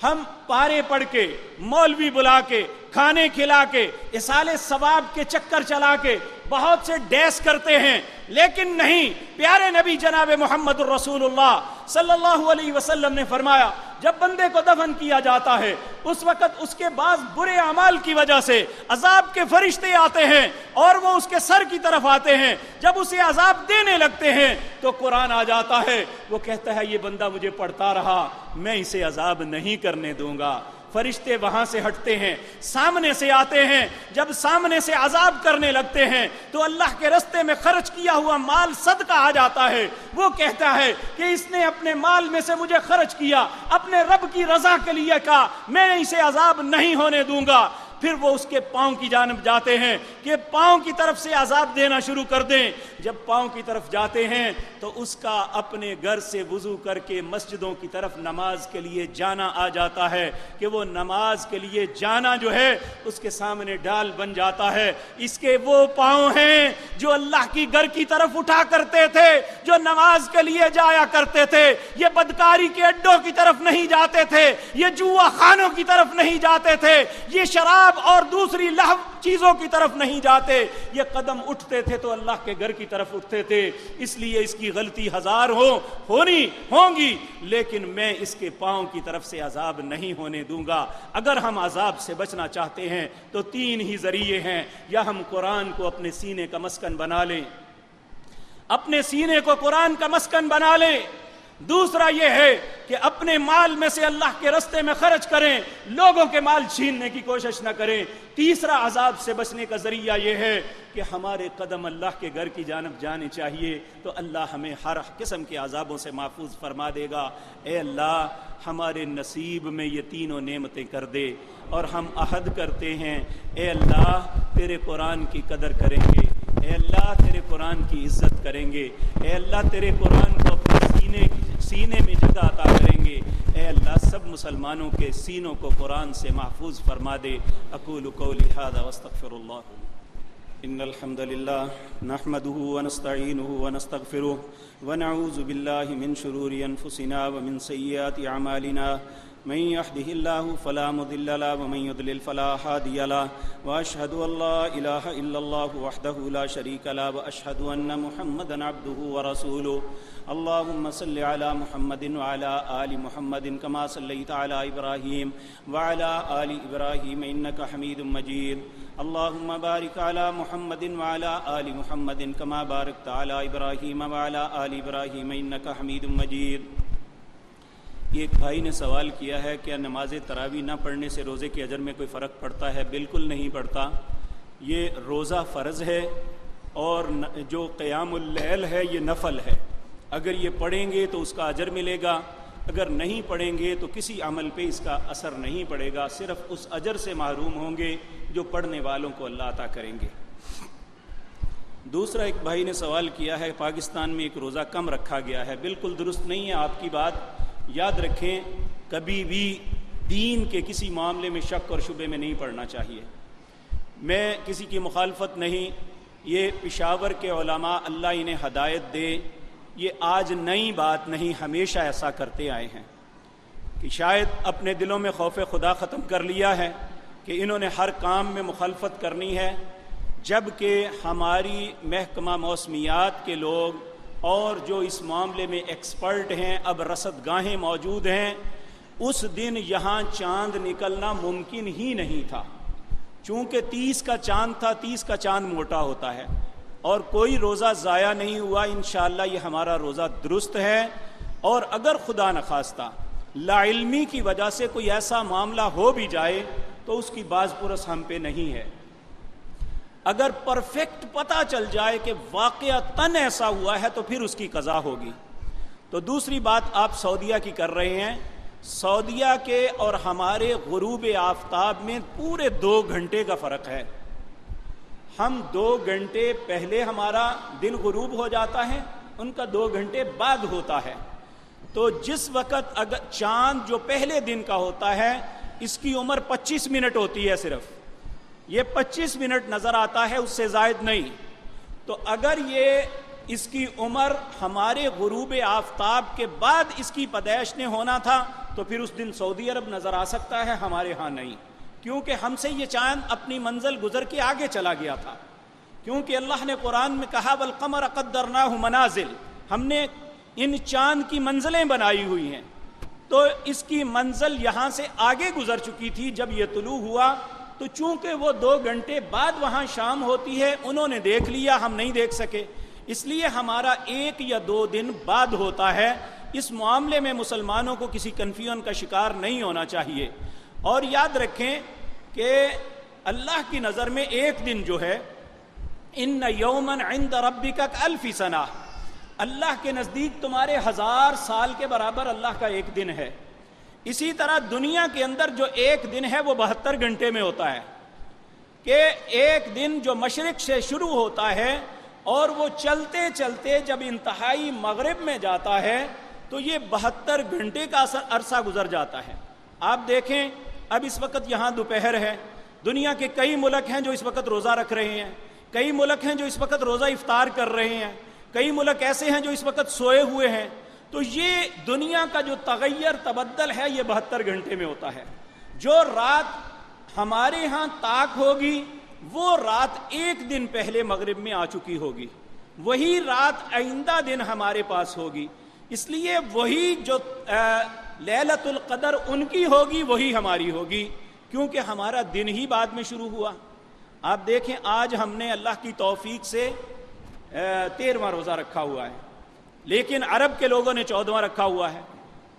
ہم پارے پڑھ کے، مولوی بلا کے، کھانے کھلا کے، اصال ثواب کے چکر چلا کے بہت سے ڈیس کرتے ہیں، لیکن نہیں، پیارے نبی جناب محمد الرسول اللہ صلی اللہ علیہ وسلم نے فرمایا، جب بندے کو دفن کیا جاتا ہے اس وقت اس کے بعض برے اعمال کی وجہ سے عذاب کے فرشتے آتے ہیں اور وہ اس کے سر کی طرف آتے ہیں، جب اسے عذاب دینے لگتے ہیں تو قرآن آ جاتا ہے، وہ کہتا ہے یہ بندہ مجھے پڑھتا رہا، میں اسے عذاب نہیں کرنے دوں گا۔ فرشتے وہاں سے ہٹتے ہیں، سامنے سے آتے ہیں، جب سامنے سے عذاب کرنے لگتے ہیں تو اللہ کے رستے میں خرچ کیا ہوا مال صدقہ آ جاتا ہے، وہ کہتا ہے کہ اس نے اپنے مال میں سے مجھے خرچ کیا، اپنے رب کی رضا کے لیے کہا، میں اسے عذاب نہیں ہونے دوں گا۔ پھر وہ اس کے پاؤں کی جانب جاتے ہیں کہ پاؤں کی طرف سے عذاب دینا شروع کر دیں۔ جب پاؤں کی طرف جاتے ہیں تو اس کا اپنے گھر سے وضو کر کے مسجدوں کی طرف نماز کے لیے جانا آ جاتا ہے کہ وہ نماز کے لیے جانا جو ہے اس کے سامنے ڈال بن جاتا ہے۔ اس کے وہ پاؤں ہیں جو اللہ کی گھر کی طرف اٹھا کرتے تھے، جو نماز کے لیے جایا کرتے تھے، یہ بدکاری کے اڈوں کی طرف نہیں جاتے تھے، یہ جوا خانوں کی طرف نہیں جاتے تھے، یہ شراب اور دوسری لہو چیزوں کی طرف نہیں جاتے، یہ قدم اٹھتے تھے تو اللہ کے گھر کی طرف اٹھتے تھے۔ اس لیے اس کی غلطی ہزار ہوں گی، لیکن میں اس کے پاؤں کی طرف سے عذاب نہیں ہونے دوں گا۔ اگر ہم عذاب سے بچنا چاہتے ہیں تو تین ہی ذریعے ہیں، یا ہم قرآن کو اپنے سینے کا مسکن بنا لیں، اپنے سینے کو قرآن کا مسکن بنا لیں، دوسرا یہ ہے کہ اپنے مال میں سے اللہ کے رستے میں خرچ کریں، لوگوں کے مال چھیننے کی کوشش نہ کریں، تیسرا عذاب سے بچنے کا ذریعہ یہ ہے کہ ہمارے قدم اللہ کے گھر کی جانب جانے چاہیے، تو اللہ ہمیں ہر قسم کے عذابوں سے محفوظ فرما دے گا۔ اے اللہ ہمارے نصیب میں یہ تینوں نعمتیں کر دے، اور ہم عہد کرتے ہیں اے اللہ تیرے قرآن کی قدر کریں گے، اے اللہ تیرے قرآن کی عزت کریں گے، اے اللہ تیرے قرآن کو اپنے سینے میں جگہ عطا کریں گے۔ اے اللہ سب مسلمانوں کے سینوں کو قرآن سے محفوظ فرما دے۔ اقول قولی ھذا واستغفر اللہ۔ ان الحمد للہ نحمده ونستعینه ونستغفره ونعوذ باللہ من شرور انفسنا ومن سیئات اعمالنا، من يهده الله فلا مضل له ومن يضلل فلا هادي له، واشهد ان لا اله الا الله وحده لا شريك له، واشهد ان محمدا عبده ورسوله۔ اللهم صل على محمد وعلى آل محمد كما صليت على إبراهيم وعلى آل إبراهيم إنك حميد مجيد۔ اللهم بارك على محمد وعلى آل محمد كما باركت على إبراهيم وعلى آل إبراهيم إنك حميد مجيد۔ ایک بھائی نے سوال کیا ہے کیا نماز تراویح نہ پڑھنے سے روزے کے اجر میں کوئی فرق پڑتا ہے؟ بالکل نہیں پڑتا۔ یہ روزہ فرض ہے اور جو قیام اللیل ہے یہ نفل ہے۔ اگر یہ پڑھیں گے تو اس کا اجر ملے گا، اگر نہیں پڑھیں گے تو کسی عمل پہ اس کا اثر نہیں پڑے گا، صرف اس اجر سے محروم ہوں گے جو پڑھنے والوں کو اللہ عطا کریں گے۔ دوسرا ایک بھائی نے سوال کیا ہے پاکستان میں ایک روزہ کم رکھا گیا ہے۔ بالکل درست نہیں ہے آپ کی بات۔ یاد رکھیں کبھی بھی دین کے کسی معاملے میں شک اور شبے میں نہیں پڑنا چاہیے۔ میں کسی کی مخالفت نہیں، یہ پشاور کے علماء اللہ انہیں ہدایت دے، یہ آج نئی بات نہیں، ہمیشہ ایسا کرتے آئے ہیں کہ شاید اپنے دلوں میں خوف خدا ختم کر لیا ہے کہ انہوں نے ہر کام میں مخالفت کرنی ہے، جبکہ ہماری محکمہ موسمیات کے لوگ اور جو اس معاملے میں ایکسپرٹ ہیں، اب رصد گاہیں موجود ہیں، اس دن یہاں چاند نکلنا ممکن ہی نہیں تھا، چونکہ 30 کا چاند تھا، 30 کا چاند موٹا ہوتا ہے، اور کوئی روزہ ضائع نہیں ہوا۔ انشاءاللہ یہ ہمارا روزہ درست ہے، اور اگر خدا نخواستہ لا علمی کی وجہ سے کوئی ایسا معاملہ ہو بھی جائے تو اس کی باز پرس ہم پہ نہیں ہے۔ اگر پرفیکٹ پتہ چل جائے کہ واقعتاً ایسا ہوا ہے تو پھر اس کی قضا ہوگی۔ تو دوسری بات آپ سعودیہ کی کر رہے ہیں، سعودیہ کے اور ہمارے غروب آفتاب میں پورے 2 گھنٹے کا فرق ہے۔ ہم 2 گھنٹے پہلے ہمارا دن غروب ہو جاتا ہے، ان کا 2 گھنٹے بعد ہوتا ہے۔ تو جس وقت اگر چاند جو پہلے دن کا ہوتا ہے اس کی عمر 25 منٹ ہوتی ہے، صرف یہ 25 منٹ نظر آتا ہے، اس سے زائد نہیں۔ تو اگر یہ اس کی عمر ہمارے غروب آفتاب کے بعد اس کی پیدائش نے ہونا تھا تو پھر اس دن سعودی عرب نظر آ سکتا ہے، ہمارے ہاں نہیں، کیونکہ ہم سے یہ چاند اپنی منزل گزر کے آگے چلا گیا تھا، کیونکہ اللہ نے قرآن میں کہا والقمر قدرناہ منازل، ہم نے ان چاند کی منزلیں بنائی ہوئی ہیں۔ تو اس کی منزل یہاں سے آگے گزر چکی تھی جب یہ طلوع ہوا، تو چونکہ وہ 2 گھنٹے بعد وہاں شام ہوتی ہے، انہوں نے دیکھ لیا، ہم نہیں دیکھ سکے، اس لیے ہمارا 1 یا 2 دن بعد ہوتا ہے۔ اس معاملے میں مسلمانوں کو کسی کنفیوژن کا شکار نہیں ہونا چاہیے، اور یاد رکھیں کہ اللہ کی نظر میں ایک دن جو ہے ان یومن عند ربک کالف سنہ، اللہ کے نزدیک تمہارے 1000 سال کے برابر اللہ کا ایک دن ہے۔ اسی طرح دنیا کے اندر جو ایک دن ہے وہ 72 گھنٹے میں ہوتا ہے، کہ ایک دن جو مشرق سے شروع ہوتا ہے اور وہ چلتے چلتے جب انتہائی مغرب میں جاتا ہے تو یہ 72 گھنٹے کا عرصہ گزر جاتا ہے۔ آپ دیکھیں اب اس وقت یہاں دوپہر ہے، دنیا کے کئی ملک ہیں جو اس وقت روزہ رکھ رہے ہیں، کئی ملک ہیں جو اس وقت روزہ افطار کر رہے ہیں، کئی ملک ایسے ہیں جو اس وقت سوئے ہوئے ہیں۔ تو یہ دنیا کا جو تغیر تبدل ہے یہ 72 گھنٹے میں ہوتا ہے۔ جو رات ہمارے ہاں طاق ہوگی وہ رات ایک دن پہلے مغرب میں آ چکی ہوگی، وہی رات آئندہ دن ہمارے پاس ہوگی، اس لیے وہی جو لیلۃ القدر ان کی ہوگی وہی ہماری ہوگی، کیونکہ ہمارا دن ہی بعد میں شروع ہوا۔ آپ دیکھیں آج ہم نے اللہ کی توفیق سے 13واں روزہ رکھا ہوا ہے، لیکن عرب کے لوگوں نے 14واں رکھا ہوا ہے۔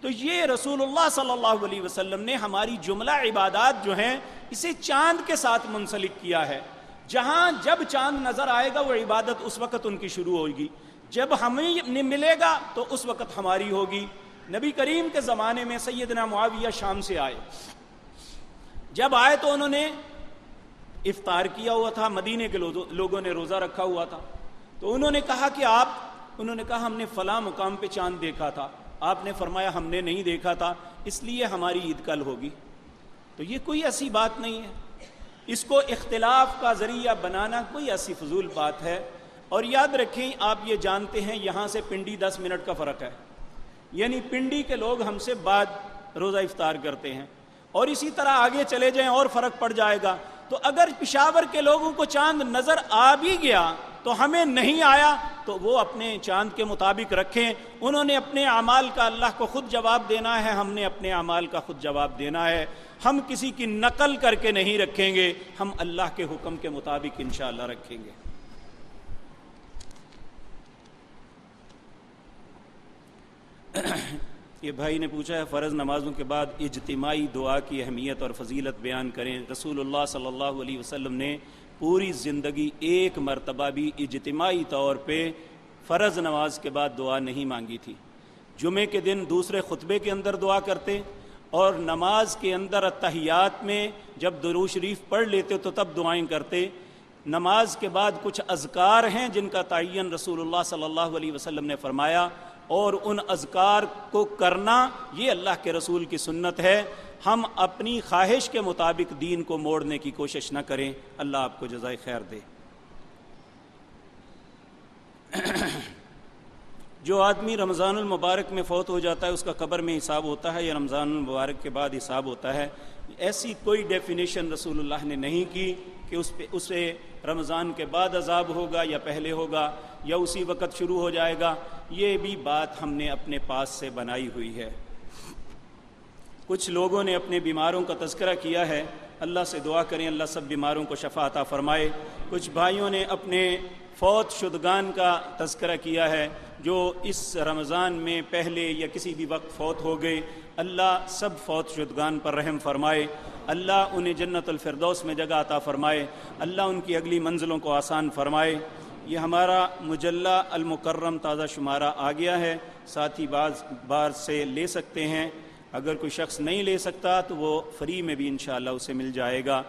تو یہ رسول اللہ صلی اللہ علیہ وسلم نے ہماری جملہ عبادات جو ہیں اسے چاند کے ساتھ منسلک کیا ہے۔ جہاں جب چاند نظر آئے گا وہ عبادت اس وقت ان کی شروع ہوگی، جب ہمیں ملے گا تو اس وقت ہماری ہوگی۔ نبی کریم کے زمانے میں سیدنا معاویہ شام سے آئے، جب آئے تو انہوں نے افطار کیا ہوا تھا، مدینے کے لوگوں نے روزہ رکھا ہوا تھا، تو انہوں نے کہا کہ انہوں نے کہا ہم نے فلاں مقام پہ چاند دیکھا تھا، آپ نے فرمایا ہم نے نہیں دیکھا تھا، اس لیے ہماری عید کل ہوگی۔ تو یہ کوئی ایسی بات نہیں ہے، اس کو اختلاف کا ذریعہ بنانا کوئی ایسی فضول بات ہے۔ اور یاد رکھیں آپ یہ جانتے ہیں یہاں سے پنڈی 10 منٹ کا فرق ہے، یعنی پنڈی کے لوگ ہم سے بعد روزہ افطار کرتے ہیں، اور اسی طرح آگے چلے جائیں اور فرق پڑ جائے گا۔ تو اگر پشاور کے لوگوں کو چاند نظر آ بھی گیا تو ہمیں نہیں آیا تو وہ اپنے چاند کے مطابق رکھیں، انہوں نے اپنے اعمال کا اللہ کو خود جواب دینا ہے، ہم نے اپنے اعمال کا خود جواب دینا ہے۔ ہم کسی کی نقل کر کے نہیں رکھیں گے، ہم اللہ کے حکم کے مطابق انشاءاللہ رکھیں گے۔ یہ بھائی نے پوچھا ہے فرض نمازوں کے بعد اجتماعی دعا کی اہمیت اور فضیلت بیان کریں۔ رسول اللہ صلی اللہ علیہ وسلم نے پوری زندگی ایک مرتبہ بھی اجتماعی طور پہ فرض نماز کے بعد دعا نہیں مانگی تھی۔ جمعے کے دن دوسرے خطبے کے اندر دعا کرتے اور نماز کے اندر اتحیات میں جب درود شریف پڑھ لیتے تو تب دعائیں کرتے۔ نماز کے بعد کچھ اذکار ہیں جن کا تعین رسول اللہ صلی اللہ علیہ وسلم نے فرمایا، اور ان اذکار کو کرنا یہ اللہ کے رسول کی سنت ہے۔ ہم اپنی خواہش کے مطابق دین کو موڑنے کی کوشش نہ کریں۔ اللہ آپ کو جزائے خیر دے۔ جو آدمی رمضان المبارک میں فوت ہو جاتا ہے اس کا قبر میں حساب ہوتا ہے یا رمضان المبارک کے بعد حساب ہوتا ہے؟ ایسی کوئی ڈیفینیشن رسول اللہ نے نہیں کی کہ اسے رمضان کے بعد عذاب ہوگا یا پہلے ہوگا یا اسی وقت شروع ہو جائے گا۔ یہ بھی بات ہم نے اپنے پاس سے بنائی ہوئی ہے۔ کچھ لوگوں نے اپنے بیماروں کا تذکرہ کیا ہے، اللہ سے دعا کریں اللہ سب بیماروں کو شفا عطا فرمائے۔ کچھ بھائیوں نے اپنے فوت شدگان کا تذکرہ کیا ہے جو اس رمضان میں پہلے یا کسی بھی وقت فوت ہو گئے۔ اللہ سب فوت شدگان پر رحم فرمائے، اللہ انہیں جنت الفردوس میں جگہ عطا فرمائے، اللہ ان کی اگلی منزلوں کو آسان فرمائے۔ یہ ہمارا مجلہ المکرم تازہ شمارہ آ گیا ہے، ساتھی بار سے لے سکتے ہیں، اگر کوئی شخص نہیں لے سکتا تو وہ فری میں بھی انشاءاللہ اسے مل جائے گا۔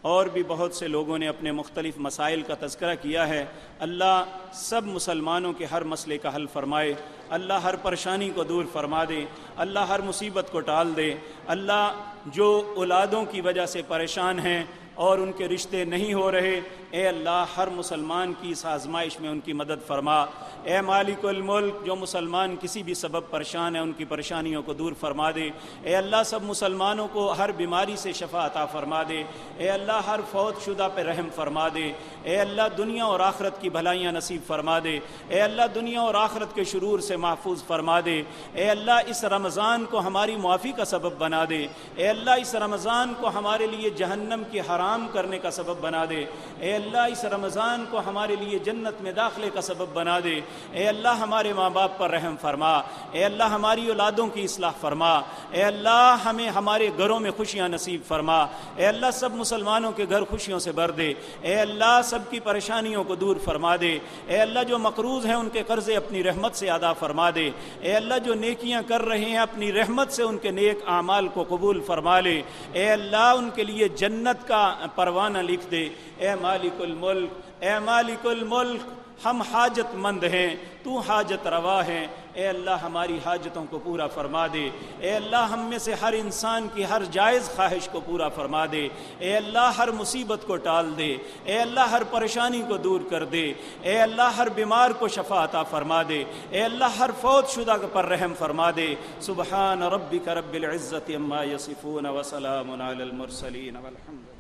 اور بھی بہت سے لوگوں نے اپنے مختلف مسائل کا تذکرہ کیا ہے۔ اللہ سب مسلمانوں کے ہر مسئلے کا حل فرمائے، اللہ ہر پریشانی کو دور فرما دے، اللہ ہر مصیبت کو ٹال دے۔ اللہ جو اولادوں کی وجہ سے پریشان ہیں اور ان کے رشتے نہیں ہو رہے، اے اللہ ہر مسلمان کی اس آزمائش میں ان کی مدد فرما۔ اے مالک الملک، جو مسلمان کسی بھی سبب پریشان ہیں ان کی پریشانیوں کو دور فرما دے۔ اے اللہ سب مسلمانوں کو ہر بیماری سے شفا عطا فرما دے۔ اے اللہ ہر فوت شدہ پہ رحم فرما دے۔ اے اللہ دنیا اور آخرت کی بھلائیاں نصیب فرما دے۔ اے اللہ دنیا اور آخرت کے شرور سے محفوظ فرما دے۔ اے اللہ اس رمضان کو ہماری معافی کا سبب بنا دے۔ اے اللہ اس رمضان کو ہمارے لیے جہنم کی حرام کرنے کا سبب بنا دے۔ اے اللہ اس رمضان کو ہمارے لیے جنت میں داخلے کا سبب بنا دے۔ اے اللہ ہمارے ماں باپ پر رحم فرما، اے اللہ ہماری اولادوں کی اصلاح فرما، اے اللہ ہمیں ہمارے گھروں میں خوشیاں نصیب فرما، اے اللہ سب مسلمانوں کے گھر خوشیوں سے بھر دے، اے اللہ سب کی پریشانیوں کو دور فرما دے، اے اللہ جو مقروض ہیں ان کے قرضے اپنی رحمت سے ادا فرما دے، اے اللہ جو نیکیاں کر رہے ہیں اپنی رحمت سے ان کے نیک اعمال کو قبول فرما لے، اے اللہ ان کے لیے جنت کا پروانہ لکھ دے۔ اے مالک الملک، اے مالک الملک، ہم حاجت مند ہیں، تو حاجت روا ہے، اے اللہ ہماری حاجتوں کو پورا فرما دے، اے اللہ ہم میں سے ہر انسان کی ہر جائز خواہش کو پورا فرما دے، اے اللہ ہر مصیبت کو ٹال دے، اے اللہ ہر پریشانی کو دور کر دے، اے اللہ ہر بیمار کو شفا عطا فرما دے، اے اللہ ہر فوت شدہ پر رحم فرما دے۔ سبحان ربک رب العزت عما یصفون وسلام علی المرسلین والحمد